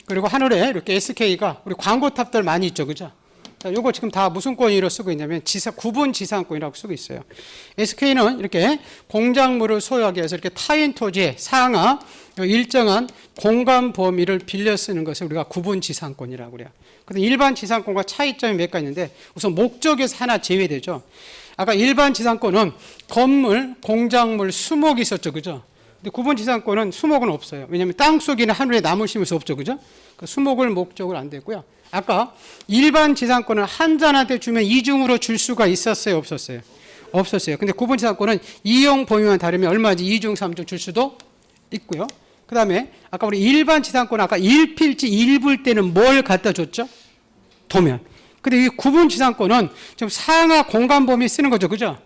그리고 하늘에 이렇게 SK가 우리 광고탑들 많이 있죠, 그죠? 자, 요거 지금 다 무슨 권위로 쓰고 있냐면 구분 지상권이라고 쓰고 있어요. SK는 이렇게 공작물을 소유하기 위해서 이렇게 타인 토지의 상하 일정한 공간 범위를 빌려 쓰는 것을 우리가 구분 지상권이라고 그래요. 근데 일반 지상권과 차이점이 몇 가지 있는데 우선 목적에서 하나 제외되죠. 아까 일반 지상권은 건물, 공작물, 수목이 있었죠, 그죠? 근데 구분 지상권은 수목은 없어요. 왜냐하면 땅 속에는 하늘에 나무 심을 수 없죠, 그죠? 그 수목을 목적으로 안 되고요. 아까 일반 지상권은 한전한테 주면 이중으로 줄 수가 있었어요, 없었어요? 없었어요. 근데 구분 지상권은 이용 범위만 다르면 얼마지? 2중, 3중 줄 수도 있고요. 그 다음에 아까 우리 일반 지상권 아까 1필지 1부일 때는 뭘 갖다 줬죠? 도면. 근데 이 구분 지상권은 지금 상하 공간 범위 쓰는 거죠, 그죠?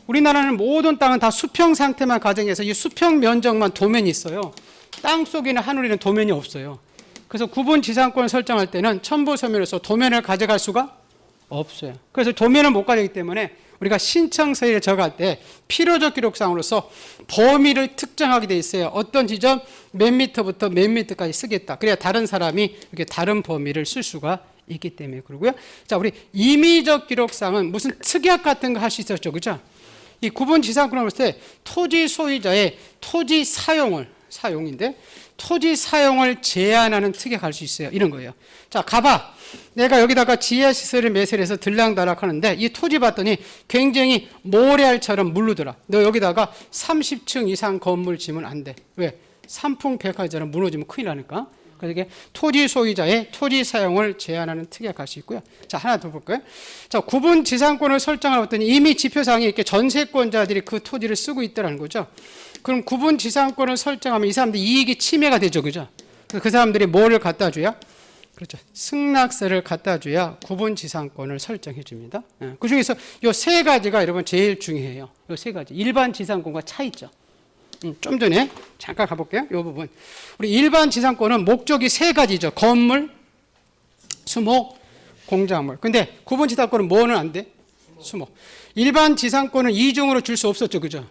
우리나라는 모든 땅은 다 수평 상태만 가정해서 이 수평 면적만 도면이 있어요. 땅 속에는 하늘에는 도면이 없어요. 그래서 구분 지상권 설정할 때는 첨부 서면에서 도면을 가져갈 수가 없어요. 그래서 도면을 못 가져가기 때문에 우리가 신청서에 적할 때 필요적 기록상으로서 범위를 특정하게 돼 있어요. 어떤 지점 몇 미터부터 몇 미터까지 쓰겠다. 그래야 다른 사람이 이렇게 다른 범위를 쓸 수가 있기 때문에 그러고요. 자, 우리 임의적 기록상은 무슨 특약 같은 거 할 수 있었죠, 그죠? 이 구분 지상권을 볼 때 토지 소유자의 토지 사용인데 토지 사용을 제한하는 특약할 수 있어요. 이런 거예요. 자, 가봐. 내가 여기다가 지하시설을 매설해서 들락날락하는데 이 토지 봤더니 굉장히 모래알처럼 물르더라. 너 여기다가 30층 이상 건물 지으면 안 돼. 왜? 삼풍백화처럼 무너지면 큰일 나니까. 그래서 이게 토지 소유자의 토지 사용을 제한하는 특약할 수 있고요. 자, 하나 더 볼까요? 자, 구분 지상권을 설정하고 봤더니 이미 지표상에 이렇게 전세권자들이 그 토지를 쓰고 있다는 거죠. 그럼 구분 지상권을 설정하면 이 사람들 이익이 침해가 되죠, 그죠? 그래서 그 사람들이 뭐를 갖다 줘야? 그렇죠. 승낙서를 갖다 줘야 구분 지상권을 설정해 줍니다. 그 중에서 이 세 가지가 여러분 제일 중요해요. 이 세 가지. 일반 지상권과 차이점. 좀 전에 잠깐 가볼게요. 이 부분. 우리 일반 지상권은 목적이 세 가지죠. 건물, 수목, 공작물. 근데 구분 지상권은 뭐는 안 돼? 수목. 일반 지상권은 이중으로 줄 수 없었죠, 그죠?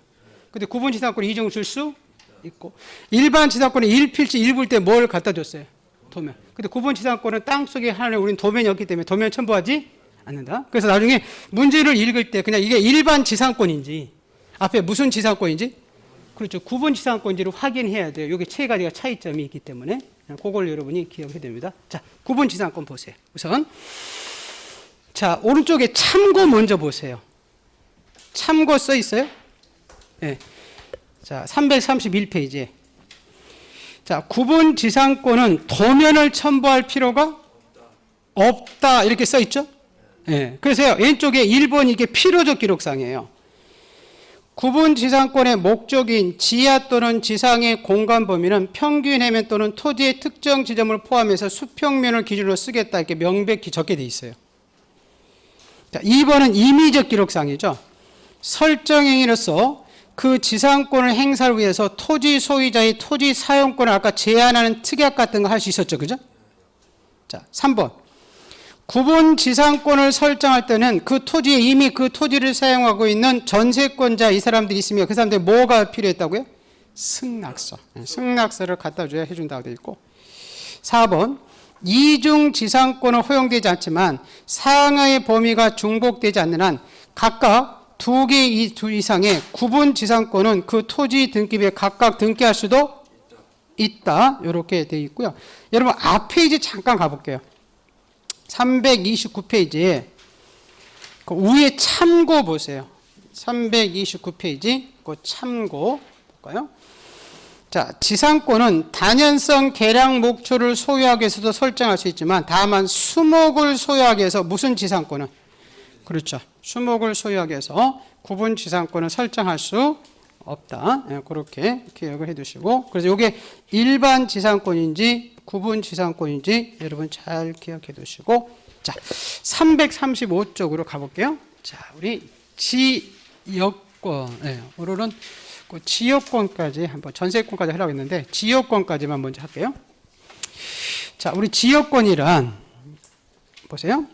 근데 구분 지상권은 이중으로 줄 수 있고, 일반 지상권은 1필지 1부일 때 뭘 갖다 줬어요? 도면. 근데 구분 지상권은 땅 속에 하나에 우리는 도면이 없기 때문에 도면 첨부하지 않는다. 그래서 나중에 문제를 읽을 때 그냥 이게 일반 지상권인지 앞에 무슨 지상권인지 그렇죠. 구분 지상권인지를 확인해야 돼요. 여기 세 가지가 차이점이 있기 때문에 그걸 여러분이 기억해야 됩니다. 자, 구분 지상권 보세요. 우선 자, 오른쪽에 참고 먼저 보세요. 참고 써 있어요? 네. 자, 331페이지에 자, 구분 지상권은 도면을 첨부할 필요가 없다 이렇게 써 있죠? 네. 그래서요, 왼쪽에 1번 이게 필요적 기록상이에요. 구분 지상권의 목적인 지하 또는 지상의 공간 범위는 평균 해면 또는 토지의 특정 지점을 포함해서 수평면을 기준으로 쓰겠다 이렇게 명백히 적게 돼 있어요. 자, 2번은 임의적 기록상이죠. 설정행위로서 그 지상권을 행사를 위해서 토지 소유자의 토지 사용권을 아까 제한하는 특약 같은 거 할 수 있었죠. 그죠? 자, 3번. 구분 지상권을 설정할 때는 그 토지에 이미 그 토지를 사용하고 있는 전세권자 이 사람들이 있으면 그 사람들이 뭐가 필요했다고요? 승낙서. 승낙서를 갖다 줘야 해준다고 되어 있고. 4번. 이중 지상권은 허용되지 않지만 상하의 범위가 중복되지 않는 한 각각 2개 이상의 구분 지상권은 그 토지 등기부에 각각 등기할 수도 있다. 이렇게 되어 있고요. 여러분 앞 페이지 잠깐 가볼게요. 329페이지에 그 위에 참고 보세요. 329페이지 그 참고 볼까요? 자, 지상권은 단연성 계량 목초를 소유하기 위해서도 설정할 수 있지만 다만 수목을 소유하기 위해서 무슨 지상권은? 그렇죠. 수목을 소유하기 위해서 구분 지상권을 설정할 수 없다. 예, 그렇게 기억을 해 두시고 그래서 이게 일반 지상권인지 구분 지상권인지 여러분 잘 기억해 두시고 자, 335쪽으로 가볼게요. 자, 우리 지역권. 예, 오늘은 그 지역권까지 한번 전세권까지 하려고 했는데 지역권까지만 먼저 할게요. 자, 우리 지역권이란 보세요.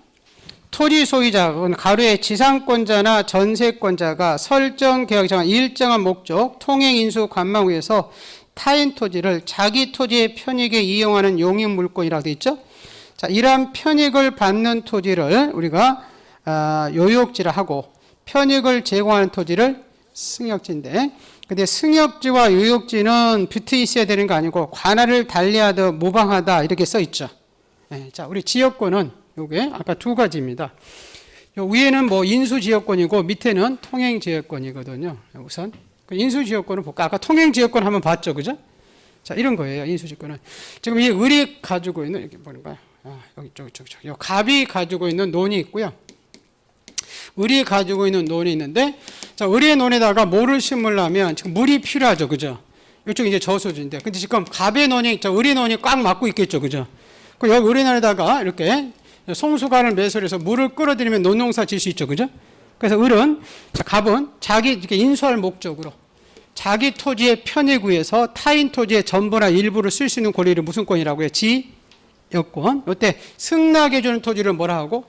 토지 소유자는 가로의 지상권자나 전세권자가 설정 계약에 정한 일정한 목적, 통행 인수 관망 위에서 타인 토지를 자기 토지의 편익에 이용하는 용익 물권이라고 되어 있죠. 자, 이러한 편익을 받는 토지를 우리가 요역지라 하고 편익을 제공하는 토지를 승역지인데 근데 승역지와 요역지는 붙어 있어야 되는 거 아니고 관할을 달리하다 모방하다 이렇게 써 있죠. 네, 자, 우리 지역권은 요게 아까 두 가지입니다. 요 위에는 뭐 인수지역권이고 밑에는 통행지역권이거든요. 우선 그 인수지역권을 볼까? 아까 통행지역권 한번 봤죠, 그죠? 자, 이런 거예요. 인수지역권은 지금 이 을이 가지고 있는 여기 보는가요? 여기 요 갑이 가지고 있는 논이 있고요. 을이 가지고 있는 논이 있는데, 자, 을의 논에다가 뭐를 심으려면 지금 물이 필요하죠, 그죠? 이쪽 이제 저수지인데, 근데 지금 갑의 논이, 을의 논이 꽉 막고 있겠죠, 그죠? 그 여기 을의 논에다가 이렇게 송수관을 매설해서 물을 끌어들이면 논농사 질 수 있죠, 그죠? 그래서 을은, 자, 갑은 자기 이렇게 인수할 목적으로 자기 토지의 편익 위해서 타인 토지의 전부나 일부를 쓸 수 있는 권리를 무슨 권이라고 해요? 지역권. 이때 승낙해주는 토지를 뭐라 하고?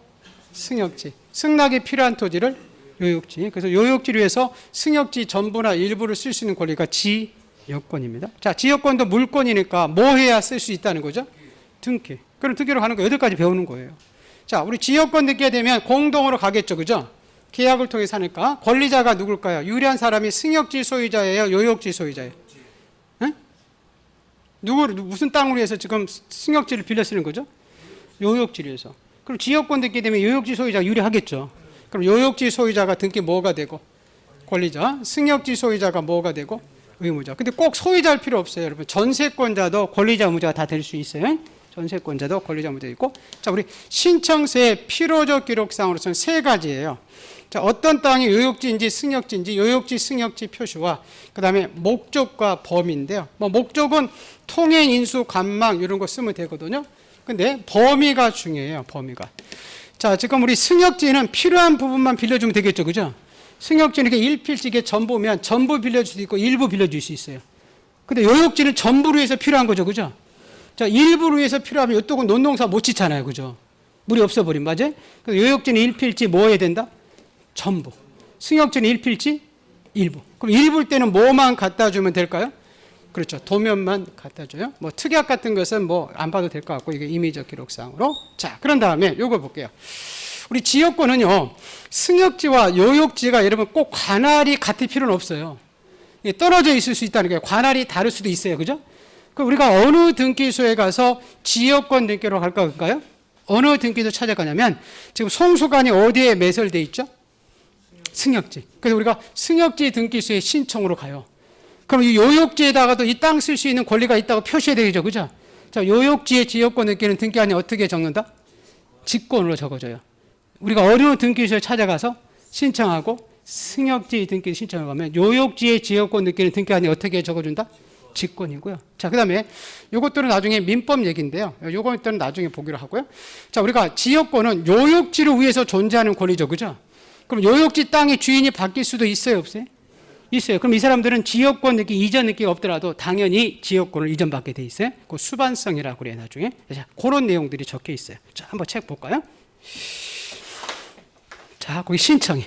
승역지. 승낙이 필요한 토지를 요역지. 그래서 요역지를 위해서 승역지 전부나 일부를 쓸 수 있는 권리가 지역권입니다. 자, 지역권도 물권이니까 뭐 해야 쓸 수 있다는 거죠? 등기. 그럼 등기로 가는 거 8가지 배우는 거예요. 자, 우리 지역권 등기가 되면 공동으로 가겠죠, 그죠? 계약을 통해서 하니까 권리자가 누굴까요? 유리한 사람이 승역지 소유자예요, 요역지 소유자예요? 에? 무슨 땅으로 해서 지금 승역지를 빌려 쓰는 거죠? 요역지를 해서. 그럼 지역권 등기 되면 요역지 소유자가 유리하겠죠. 그럼 요역지 소유자가 등기 뭐가 되고? 권리자. 승역지 소유자가 뭐가 되고? 의무자. 근데 꼭 소유자일 필요 없어요, 여러분. 전세권자도 권리자 의무자가 다 될 수 있어요. 전세권자도 권리자 의무자 있고. 자, 우리 신청서의 필요적 기록상으로서는 3가지예요. 자, 어떤 땅이 요역지인지 승역지인지 요역지 승역지 표시와 그다음에 목적과 범위인데요. 뭐 목적은 통행 인수 관망 이런 거 쓰면 되거든요. 근데 범위가 중요해요. 범위가. 자, 지금 우리 승역지는 필요한 부분만 빌려주면 되겠죠, 그죠? 승역지는 이렇게 일필지게 전부면 전부 빌려줄 수 있고 일부 빌려줄 수 있어요. 근데 요역지는 전부를 위해서 필요한 거죠, 그죠? 자, 일부를 위해서 필요하면 이쪽은 논농사 못 짓잖아요, 그죠? 물이 없어버린 맞아요? 그래서 요역지는 일필지 뭐 해야 된다? 전부. 승역지는 일필지 일부. 그럼 일부일 때는 뭐만 갖다 주면 될까요? 그렇죠. 도면만 갖다 줘요. 뭐 특약 같은 것은 뭐 안 봐도 될 것 같고 이게 임의적 기록상으로. 자, 그런 다음에 요거 볼게요. 우리 지역권은요. 승역지와 요역지가 여러분 꼭 관할이 같을 필요는 없어요. 떨어져 있을 수 있다는 게 관할이 다를 수도 있어요. 그죠? 그럼 우리가 어느 등기소에 가서 지역권 등기로 갈 건가요? 어느 등기소 찾아가냐면 지금 송수관이 어디에 매설돼 있죠? 승역지. 그래서 우리가 승역지 등기소에 신청으로 가요. 그럼 이 요역지에다가도 이 땅 쓸 수 있는 권리가 있다고 표시해야 되죠, 그죠? 자, 요역지의 지역권 등기는 등기안에 어떻게 적는다? 직권으로 적어줘요. 우리가 어느 등기소에 찾아가서 신청하고 승역지 등기 신청을 하면 요역지의 지역권 등기는 등기안에 어떻게 적어준다? 직권이고요. 자, 그다음에 요것들은 나중에 민법 얘기인데요. 요것들은 나중에 보기로 하고요. 자, 우리가 지역권은 요역지를 위해서 존재하는 권리죠, 그죠? 그럼 요역지 땅의 주인이 바뀔 수도 있어요, 없어요? 있어요. 그럼 이 사람들은 지역권 느끼, 이전 느끼가 없더라도 당연히 지역권을 이전받게 돼 있어요. 그 수반성이라고 그래요, 나중에. 자, 그런 내용들이 적혀 있어요. 자, 한번 책 볼까요? 자, 거기 신청이.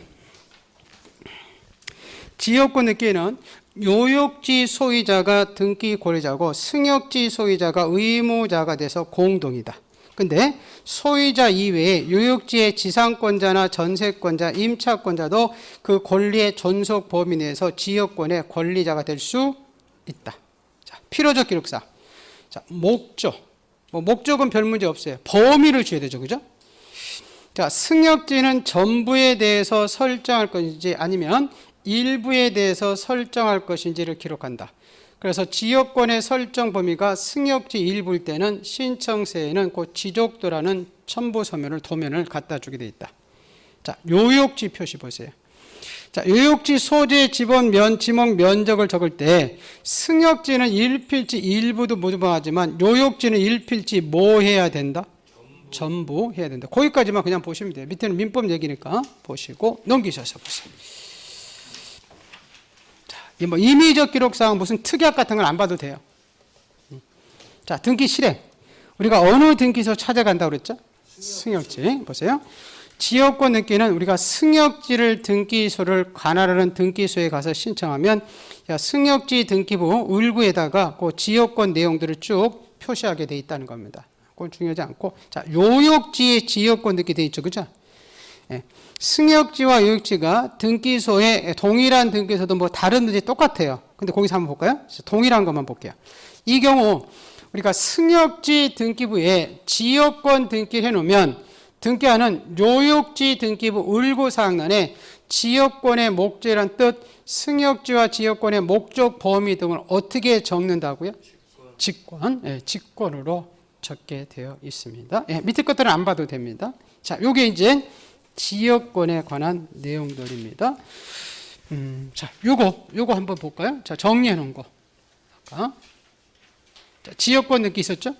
지역권 느끼는 요역지 소유자가 등기 권리자고 승역지 소유자가 의무자가 돼서 공동이다. 근데 소유자 이외에 요역지의 지상권자나 전세권자, 임차권자도 그 권리의 존속 범위 내에서 지역권의 권리자가 될 수 있다. 자, 필요적 기록상. 자, 목적. 목적은 별 문제 없어요. 범위를 줘야 되죠. 그죠? 자, 승역지는 전부에 대해서 설정할 것인지 아니면 일부에 대해서 설정할 것인지를 기록한다. 그래서 지역권의 설정 범위가 승역지 일부일 때는 신청서에는 그 지적도라는 첨부 서면을 도면을 갖다 주게 돼 있다. 자, 요역지 표시 보세요. 자, 요역지 소재 지번 지목 면적을 적을 때 승역지는 1필지 일부도 무방하지만 요역지는 1필지 뭐 해야 된다? 전부 해야 된다. 거기까지만 그냥 보시면 돼요. 밑에는 민법 얘기니까 보시고 넘기셔서 보세요. 뭐 임의적 기록상 무슨 특약 같은 건 안 봐도 돼요. 자, 등기 실행. 우리가 어느 등기소 찾아간다고 그랬죠? 승역지. 보세요. 지역권 등기는 우리가 승역지를 등기소를 관할하는 등기소에 가서 신청하면 승역지 등기부 을구에다가 그 지역권 내용들을 쭉 표시하게 돼 있다는 겁니다. 그건 중요하지 않고. 자, 요역지의 지역권 등기 돼 있죠. 그죠? 예. 승역지와 요역지가 등기소에 동일한 등기소도 뭐 다른지 똑같아요. 근데 거기서 한번 볼까요? 동일한 것만 볼게요. 이 경우 우리가 승역지 등기부에 지역권 등기를 해놓으면 등기하는 요역지 등기부 을구사항란에 지역권의 목적이란 뜻, 승역지와 지역권의 목적 범위 등을 어떻게 적는다고요? 직권. 예, 직권으로 적게 되어 있습니다. 예, 밑에 것들은 안 봐도 됩니다. 자, 요게 이제 지역권에 관한 내용들입니다. 자, 요거 한번 볼까요? 자, 정리해 놓은 거. 자, 지역권 느끼 있었죠?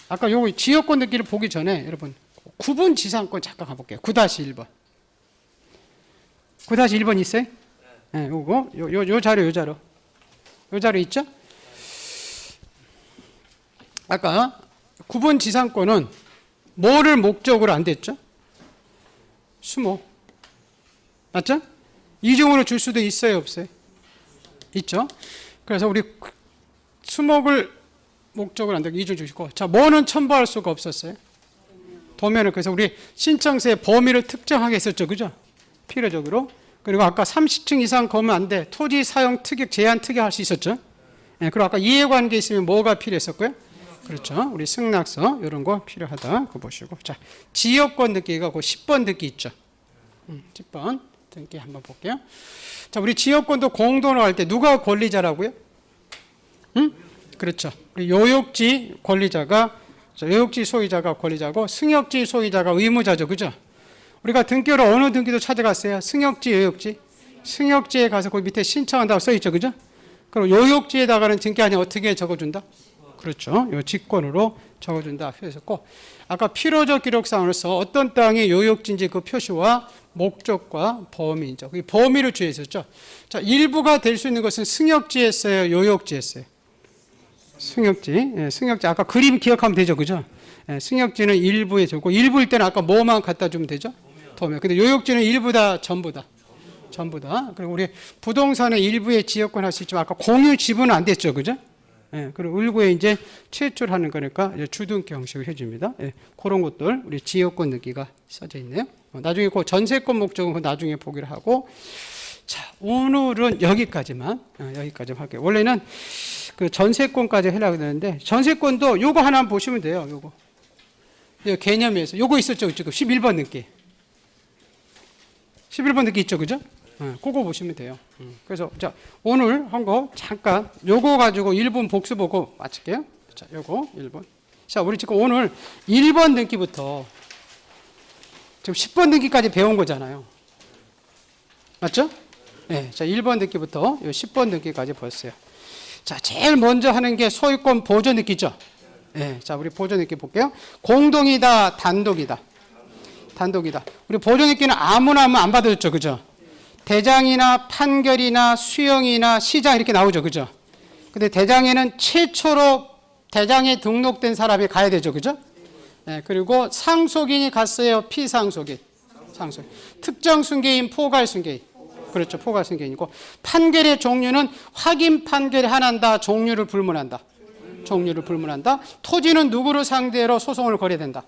아까 요거 지역권 느끼를 보기 전에 여러분 구분 지상권 잠깐 가볼게요. 9-1번. 9-1번 있어요? 네, 요거 요 자료 요 자료 있죠? 아까 구분 지상권은 뭐를 목적으로 안 됐죠? 수목. 맞죠? 이중으로 줄 수도 있어요, 없어요? 있죠? 그래서 우리 수목을 목적으로 안 되고 이중 주시고, 자, 뭐는 첨부할 수가 없었어요? 도면을. 그래서 우리 신청서의 범위를 특정하게 했었죠, 그죠? 필요적으로. 그리고 아까 30층 이상 거면 안 돼. 토지 사용 특약, 제한 특약할 수 있었죠? 네, 그리고 아까 이해관계 있으면 뭐가 필요했었고요? 그렇죠. 우리 승낙서 이런 거 필요하다. 그거 보시고. 자, 지역권 등기가 그 10번 등기 있죠. 10번 등기 한번 볼게요. 자, 우리 지역권도 공동으로 할 때 누가 권리자라고요? 그렇죠. 우리 요역지 권리자가, 요역지 소유자가 권리자고 승역지 소유자가 의무자죠. 그죠? 우리가 등기로 어느 등기도 찾아갔어요? 승역지, 요역지. 승역지에 가서 그 밑에 신청한다고 써 있죠. 그죠? 그럼 요역지에다가는 등기하냐 어떻게 적어준다? 그렇죠. 요 직권으로 적어준다 표시했고, 아까 필요적 기록상으로서 어떤 땅이 요역지인지 그 표시와 목적과 범위죠. 그 범위를 주의했었죠. 자, 일부가 될 수 있는 것은 승역지였어요, 요역지였어요? 승역지. 예, 승역지. 아까 그림 기억하면 되죠, 그죠? 예, 승역지는 일부에 적고 일부일 때는 아까 뭐만 갖다 주면 되죠? 도면. 근데 요역지는 일부다, 전부다. 전부다. 그리고 우리 부동산의 일부의 지역권 할 수 있지만 아까 공유 지분은 안 됐죠, 그죠? 예, 그리고 을구에 이제 최초하는 거니까 이제 주등기 형식을 해줍니다. 예, 그런 것들 우리 지역권 등기가 써져 있네요. 나중에 그 전세권 목적은 나중에 보기로 하고, 자, 오늘은 여기까지만 할게요. 원래는 그 전세권까지 하려고 했는데 전세권도 요거 하나 보시면 돼요. 요거 개념에서 요거 있었죠, 지금 11번 등기. 11번 등기 있죠, 그죠? 그거 보시면 돼요. 그래서 자, 오늘 한 거 잠깐 요거 가지고 1분 복수 보고 마칠게요. 자, 요거 1번. 자, 우리 지금 오늘 1번 등기부터 지금 10번 등기까지 배운 거잖아요. 맞죠? 네, 자, 1번 등기부터 요 10번 등기까지 봤어요. 자, 제일 먼저 하는 게 소유권 보존 등기죠. 네, 자, 우리 보존 등기 볼게요. 공동이다, 단독이다. 단독이다. 우리 보존 등기는 아무나 하면 안 받아줬죠, 그죠? 대장이나 판결이나 수영이나 시장 이렇게 나오죠. 그죠? 근데 대장에는 최초로 대장에 등록된 사람이 가야 되죠. 그죠? 네, 그리고 상속인이 갔어요. 피상속인. 상속. 특정 승계인, 포괄 승계인. 그렇죠. 포괄 승계인이고 판결의 종류는 확인 판결이 하나다. 종류를 불문한다. 종류를 불문한다. 토지는 누구를 상대로 소송을 걸어야 된다.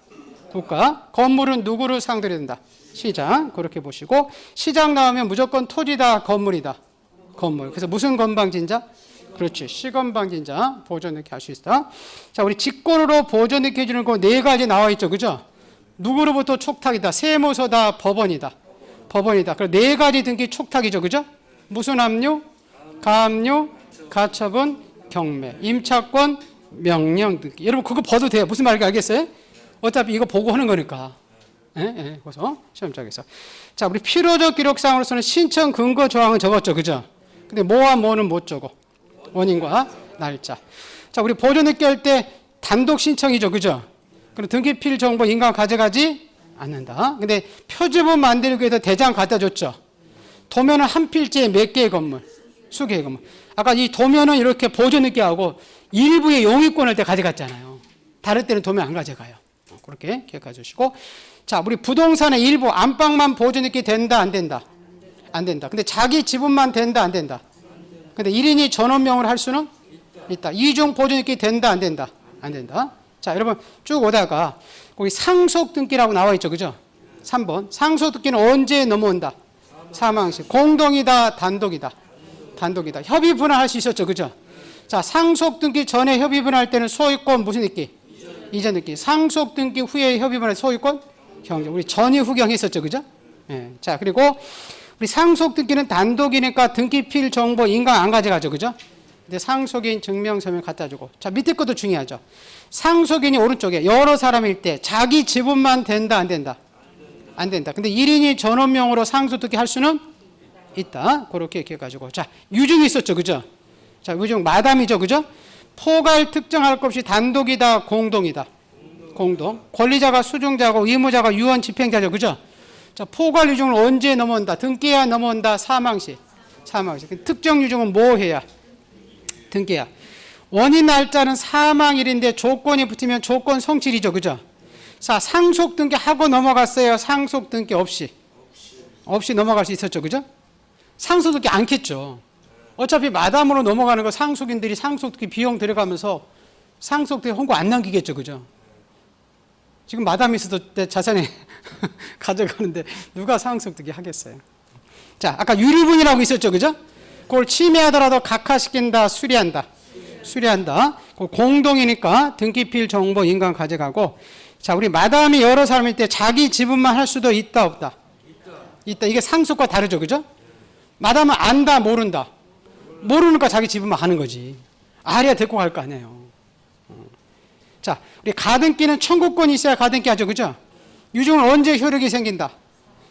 국가. 건물은 누구를 상대로 된다. 시장. 그렇게 보시고 시장 나오면 무조건 토지다. 건물이다. 건물. 그래서 무슨 건방진자? 그렇지. 시건방진자. 보존 이렇게 할 수 있다. 자, 우리 직권으로 보존 이렇게 해주는 거 네 가지 나와 있죠. 그죠? 누구로부터 촉탁이다. 세무서다. 법원이다. 법원이다. 그럼 네 가지 등기 촉탁이죠. 그죠? 무슨 압류? 가압류, 가처분, 경매, 임차권, 명령 등기. 여러분 그거 봐도 돼요. 무슨 말인지 알겠어요? 어차피 이거 보고 하는 거니까. 그래서 시험장에서. 자, 우리 필요적 기록상으로서는 신청 근거 조항은 적었죠. 그죠? 근데 뭐와 뭐는 못 적어. 원인과 날짜. 자, 우리 보존 등기 할 때 단독 신청이죠. 그죠? 그럼 등기필 정보 인간 가져가지 않는다. 근데 표지본 만들기 위해서 대장 갖다 줬죠. 도면은 한 필지에 몇 개의 건물? 수개의 건물. 아까 이 도면은 이렇게 보존 등기 하고 일부의 용의권 할 때 가져갔잖아요. 다를 때는 도면 안 가져가요. 그렇게 기억해 주시고. 자, 우리 부동산의 일부 안방만 보존 등기 된다 안 된다? 안 된다. 근데 자기 지분만 된다 안 된다? 근데 1인이 전원명을 할 수는 있다. 이중 보존 등기 된다 안 된다? 안 된다. 자, 여러분 쭉 오다가 거기 상속 등기라고 나와 있죠. 그죠? 3번. 상속 등기는 언제 넘어온다? 사망 시. 공동이다, 단독이다. 단독이다. 협의 분할할 수 있었죠. 그죠? 자, 상속 등기 전에 협의 분할할 때는 소유권 무슨 등기? 이전 등기. 상속 등기 후에 협의 분할 소유권 경정. 우리 전이 후경했었죠. 그죠? 예. 자, 그리고 우리 상속 등기는 단독이니까 등기필 정보 인강 안 가져가죠. 그죠? 근데 상속인 증명서면 갖다 주고. 자, 밑에 것도 중요하죠. 상속인이 오른쪽에 여러 사람일 때 자기 지분만 된다 안 된다? 안 된다. 근데 1인이 전원명으로 상속 등기 할 수는 있다. 그렇게 기억하시고. 자, 유증이 있었죠. 그죠? 자, 유증 마담이죠. 그죠? 포괄 특정할 것 없이 단독이다, 공동이다. 공동. 권리자가 수증자고 의무자가 유언 집행자죠. 그죠? 자, 포괄 유증을 언제 넘어온다? 등기야 넘어온다. 사망 시. 사망 시. 특정 유증은 뭐 해야? 등기야. 원인 날짜는 사망일인데 조건이 붙으면 조건 성질이죠. 그죠? 자, 상속 등기 하고 넘어갔어요. 상속 등기 없이. 없이 넘어갈 수 있었죠. 그죠? 상속 등기 않겠죠. 어차피 마담으로 넘어가는 거 상속인들이 상속 등기 비용 들어가면서 상속 등기 홍보 안 남기겠죠. 그죠? 지금 마담이 있어도 내 자산에 가져가는데 누가 상속 등기 하겠어요. 자, 아까 유류분이라고 있었죠. 그죠? 그걸 침해하더라도 각하시킨다, 수리한다. 수리한다. 공동이니까 등기필 정보 인간 가져가고. 자, 우리 마담이 여러 사람일 때 자기 지분만 할 수도 있다, 없다? 있다. 이게 상속과 다르죠. 그죠? 마담은 안다, 모른다. 모르니까 자기 지분만 하는 거지. 알아야 데리고 갈 거 아니에요. 자, 우리 가등기는 청구권이 있어야 가등기 하죠. 그죠? 유증은 언제 효력이 생긴다?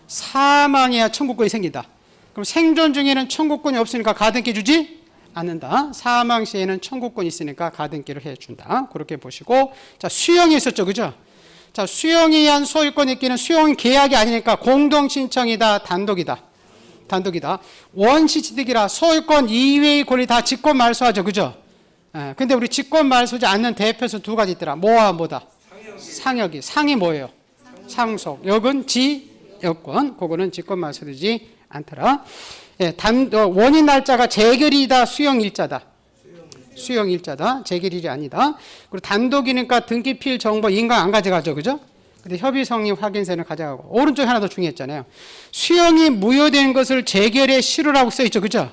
사망해야 청구권이 생긴다. 그럼 생존 중에는 청구권이 없으니까 가등기 주지 않는다. 사망 시에는 청구권이 있으니까 가등기를 해준다. 그렇게 보시고. 자, 수용이 있었죠. 그죠? 자, 수용에 의한 소유권 있기는 수용 계약이 아니니까 공동신청이다, 단독이다. 단독이다. 원시취득이라 소유권 이외의 권리 다 직권 말소하죠. 그죠? 예, 근데 우리 직권 말소지 않는 대표서 두 가지 있더라. 뭐와 뭐다? 상역이. 상이 뭐예요? 상속. 역은 지역권. 그거는 직권 말소되지 않더라. 예, 원인 날짜가 재결이다, 수용일자다. 수용일자다. 재결일이 아니다. 그리고 단독이니까 등기필 정보 인강 안 가져가죠. 그죠? 근데 협의 성립 확인서는 가져가고. 오른쪽에 하나 더 중요했잖아요. 수용이 무효된 것을 재결에 실으라고 써있죠. 그죠?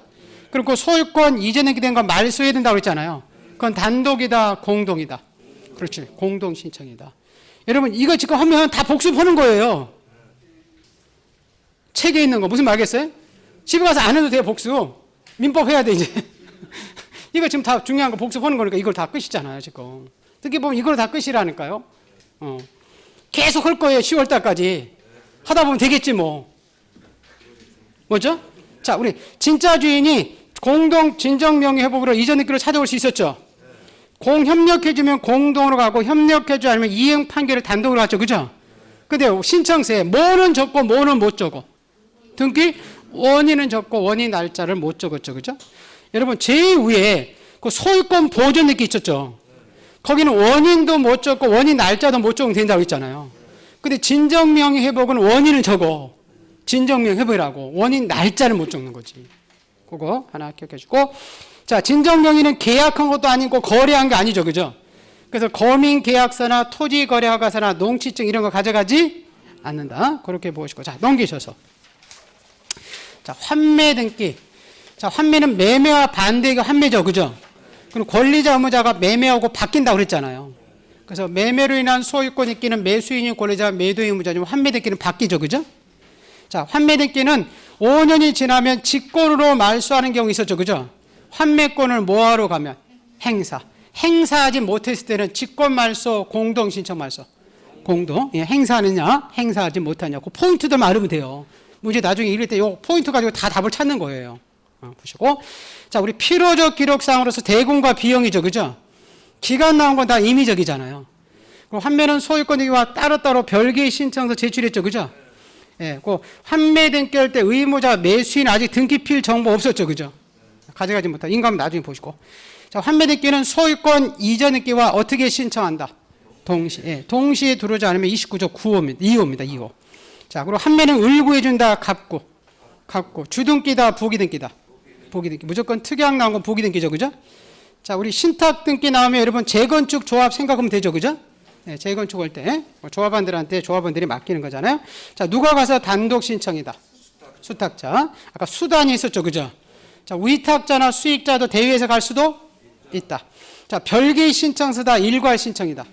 그리고 소유권 이전에 된 건 말소해야 된다고 그랬잖아요. 그건 단독이다, 공동이다. 그렇지. 공동 신청이다. 여러분, 이거 지금 하면 다 복습하는 거예요. 책에 있는 거. 무슨 말 알겠어요? 집에 가서 안 해도 돼요, 복습. 민법 해야 돼, 이제. 이거 지금 다 중요한 거 복습하는 거니까 이걸 다 끝이잖아요, 지금. 어떻게 보면 이걸 다 끝이라니까요. 계속 할 거예요, 10월 달까지. 하다 보면 되겠지, 뭐. 뭐죠? 자, 우리 진짜 주인이 공동 진정명의 회복으로 이전 등기로 찾아올 수 있었죠? 공협력해주면 공동으로 가고 협력해주지 않으면 이행 판결을 단독으로 하죠. 그죠? 근데 신청서에 뭐는 적고 뭐는 못 적어. 등기 원인은 적고 원인 날짜를 못 적었죠. 그죠? 여러분 제일 위에 그 소유권 보존 등기 있었죠. 거기는 원인도 못 적고 원인 날짜도 못 적으면 된다고 했잖아요. 근데 진정명의 회복은 원인은 적어. 진정명 회복이라고. 원인 날짜를 못 적는 거지. 그거 하나 기억해 주고. 자, 진정명의는 계약한 것도 아니고 거래한 게 아니죠. 그죠? 그래서 거민계약서나 토지거래허가서나 농취증 이런 거 가져가지 않는다. 그렇게 보시고. 자, 넘기셔서. 자, 환매 등기. 자, 환매는 매매와 반대가 환매죠. 그죠? 그럼 권리자 의무자가 매매하고 바뀐다고 그랬잖아요. 그래서 매매로 인한 소유권 등기는 매수인이 권리자, 매도인 의무자지만 환매 등기는 바뀌죠. 그죠? 자, 환매 등기는 5년이 지나면 직권으로 말소하는 경우 있었죠. 그죠? 환매권을 뭐하러 가면? 행사. 행사하지 못했을 때는 직권 말소, 공동 신청 말소. 공동. 예, 행사하느냐, 행사하지 못하냐. 그 포인트들만 알으면 돼요. 문제 나중에 이럴 때 요 포인트 가지고 다 답을 찾는 거예요. 보시고. 자, 우리 필요적 기록상으로서 대금과 비용이죠. 그죠? 기간 나온 건 다 임의적이잖아요. 그럼 환매는 소유권 등기와 따로따로 별개의 신청서 제출했죠. 그죠? 예, 그 환매 등기할 때 의무자 매수인 아직 등기 필 정보 없었죠. 그죠? 가져가지 못한 인감 나중에 보시고. 자, 환매 등기는 소유권 이전 등기와 어떻게 신청한다? 동시에. 예, 동시에 들어오지 않으면 29조 9호입니다. 2호입니다. 2호. 자, 그리고 환매는 을구해준다. 갑구. 갑구. 주등기다. 부기등기다. 부기등기. 무조건 특약 나온 건 부기등기죠. 그죠? 자, 우리 신탁 등기 나오면 여러분 재건축 조합 생각하면 되죠. 그죠? 네, 재건축 할 때 조합원들한테 조합원들이 맡기는 거잖아요. 자, 누가 가서 단독 신청이다. 수탁자. 아까 수단이 있었죠. 그죠? 자, 위탁자나 수익자도 대위에서 갈 수도 있다. 자, 별개의 신청서다. 일괄 신청이다.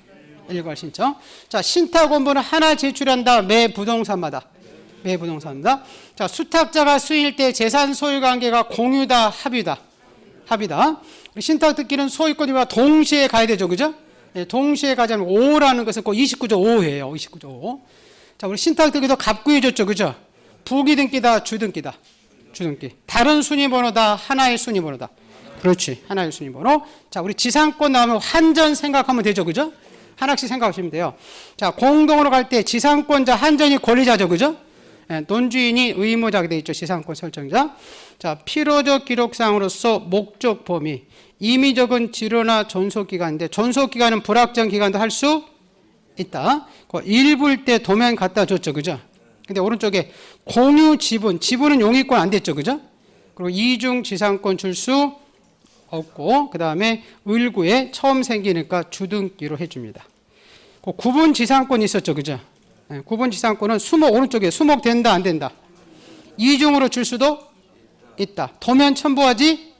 일괄 신청. 자, 신탁 원본을 하나 제출한다. 매 부동산마다. 매 부동산마다. 자, 수탁자가 수익일 때 재산 소유 관계가 공유다. 합유다. 합의다. 신탁 등기는 소유권과 동시에 가야 되죠. 그죠? 네, 동시에 가자면 5라는 것은 꼭 29조 5예요. 29조 5. 자, 우리 신탁 등기도 갑구해 줬죠. 그죠? 부기 등기다. 주등기다. 주등기. 다른 순위 번호다. 하나의 순위 번호다. 그렇지. 하나의 순위 번호. 자, 우리 지상권 나오면 한전 생각하면 되죠. 그죠? 하나씩 생각하시면 돼요. 자, 공동으로 갈 때 지상권자 한전이 권리자죠. 그죠? 네, 논주인이 의무자가 되어 있죠. 지상권 설정자. 자, 필요적 기록상으로서 목적 범위. 임의적은 지료나 존속기간인데 존속기간은 불확정 기간도 할 수 있다. 일부일 때 도면 갖다 줬죠. 그죠? 근데 오른쪽에 공유 지분. 지분은 용의권 안 됐죠. 그죠? 그리고 이중 지상권 줄 수 없고 그 다음에 을구에 처음 생기니까 주등기로 해줍니다. 그 구분 지상권 있었죠. 그죠? 네, 구분 지상권은 수목 오른쪽에 수목 된다 안 된다. 이중으로 줄 수도 있다. 도면 첨부하지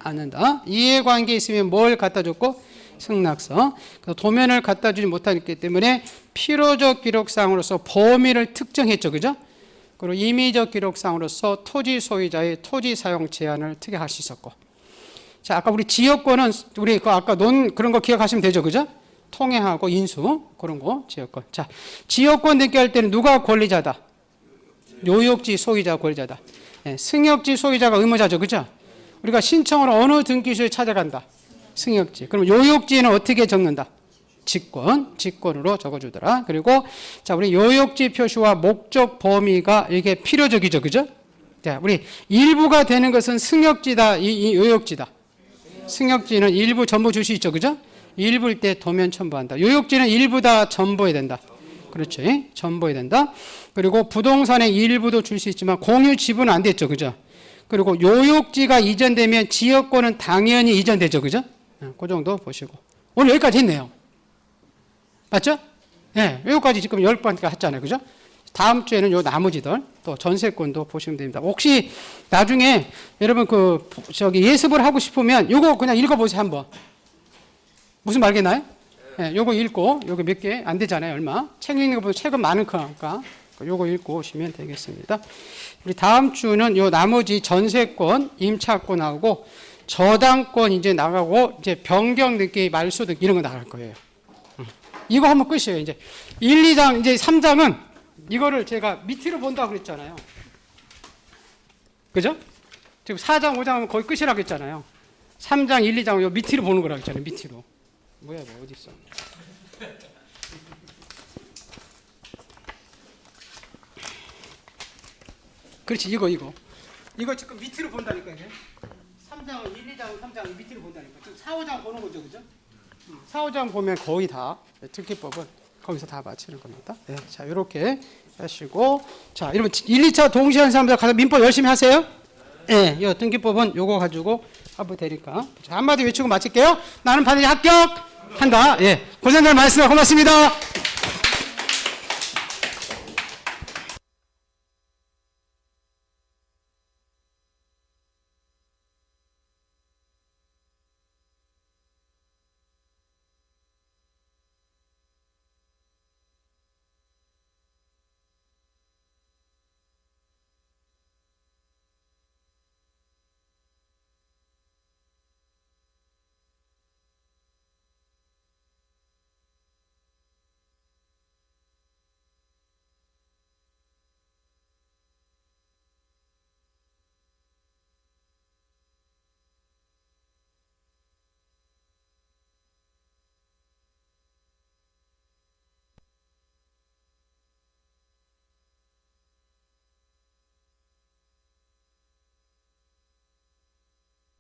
않는다. 이해관계 있으면 뭘 갖다 줬고 승낙서. 도면을 갖다 주지 못하기 때문에 필요적 기록상으로서 범위를 특정했죠. 그죠? 그리고 임의적 기록상으로서 토지 소유자의 토지 사용 제한을 특약할 수 있었고. 자, 아까 우리 지역권은 우리 그 아까 논 그런 거 기억하시면 되죠. 그죠? 통행하고 인수 그런 거 지역권. 자, 지역권 등기할 때는 누가 권리자다? 요역지 소유자가 권리자다. 네, 승역지 소유자가 의무자죠. 그죠? 우리가 신청으로 어느 등기소에 찾아간다? 승역지. 그럼 요역지는 어떻게 적는다? 직권으로 적어주더라. 그리고 자, 우리 요역지 표시와 목적 범위가 이게 필요적이죠. 그죠? 자, 우리 일부가 되는 것은 승역지다. 이 요역지다. 승역지는 일부 전부 줄 수 있죠. 그죠? 일부일 때 도면 첨부한다. 요역지는 일부 다 전부해야 된다. 그렇지. 전부해야 된다. 그리고 부동산의 일부도 줄 수 있지만 공유 지분은 안 됐죠. 그죠? 그리고 요역지가 이전되면 지역권은 당연히 이전되죠. 그죠? 그 정도 보시고. 오늘 여기까지 했네요. 맞죠? 네, 여기까지 지금 10번까지 했잖아요. 그죠? 다음 주에는 요 나머지들 또 전세권도 보시면 됩니다. 혹시 나중에 여러분 예습을 하고 싶으면 요거 그냥 읽어보세요. 한번. 무슨 말겠나요? 네, 요거 읽고 요거 몇 개 안 되잖아요. 얼마. 책 읽는 거 보면 책은 많은 거니까 요거 읽고 오시면 되겠습니다. 우리 다음 주는 요 나머지 전세권, 임차권하고 저당권 이제 나가고 이제 변경 등기, 말소 등기 이런 거 나갈 거예요. 이거 하면 끝이에요. 이제 1, 2장 이제 3장은 이거를 제가 밑으로 본다고 그랬잖아요. 그죠? 지금 4장, 5장 하면 거의 끝이라고 했잖아요. 3장, 1, 2장 요 밑으로 보는 거라고 했잖아요. 밑으로. 뭐야, 뭐 어디 있어? 그렇지, 이거. 이거 지금 밑으로 본다니까, 이게. 3장은 1, 2장, 3장 밑으로 본다니까. 지금 4, 5장 보는 거죠, 그죠? 4, 5장 보면 거의 다 특기법은 거기서 다 맞히는 겁니다. 네, 자, 이렇게 하시고, 자, 여러분 1, 2차 동시에 하는 사람들 가서 민법 열심히 하세요. 예, 이 등기법은 요거 가지고 하면 되니까. 자, 한마디 외치고 마칠게요. 나는 반드시 합격한다. 예, 고생들 많으셨습니다. 고맙습니다.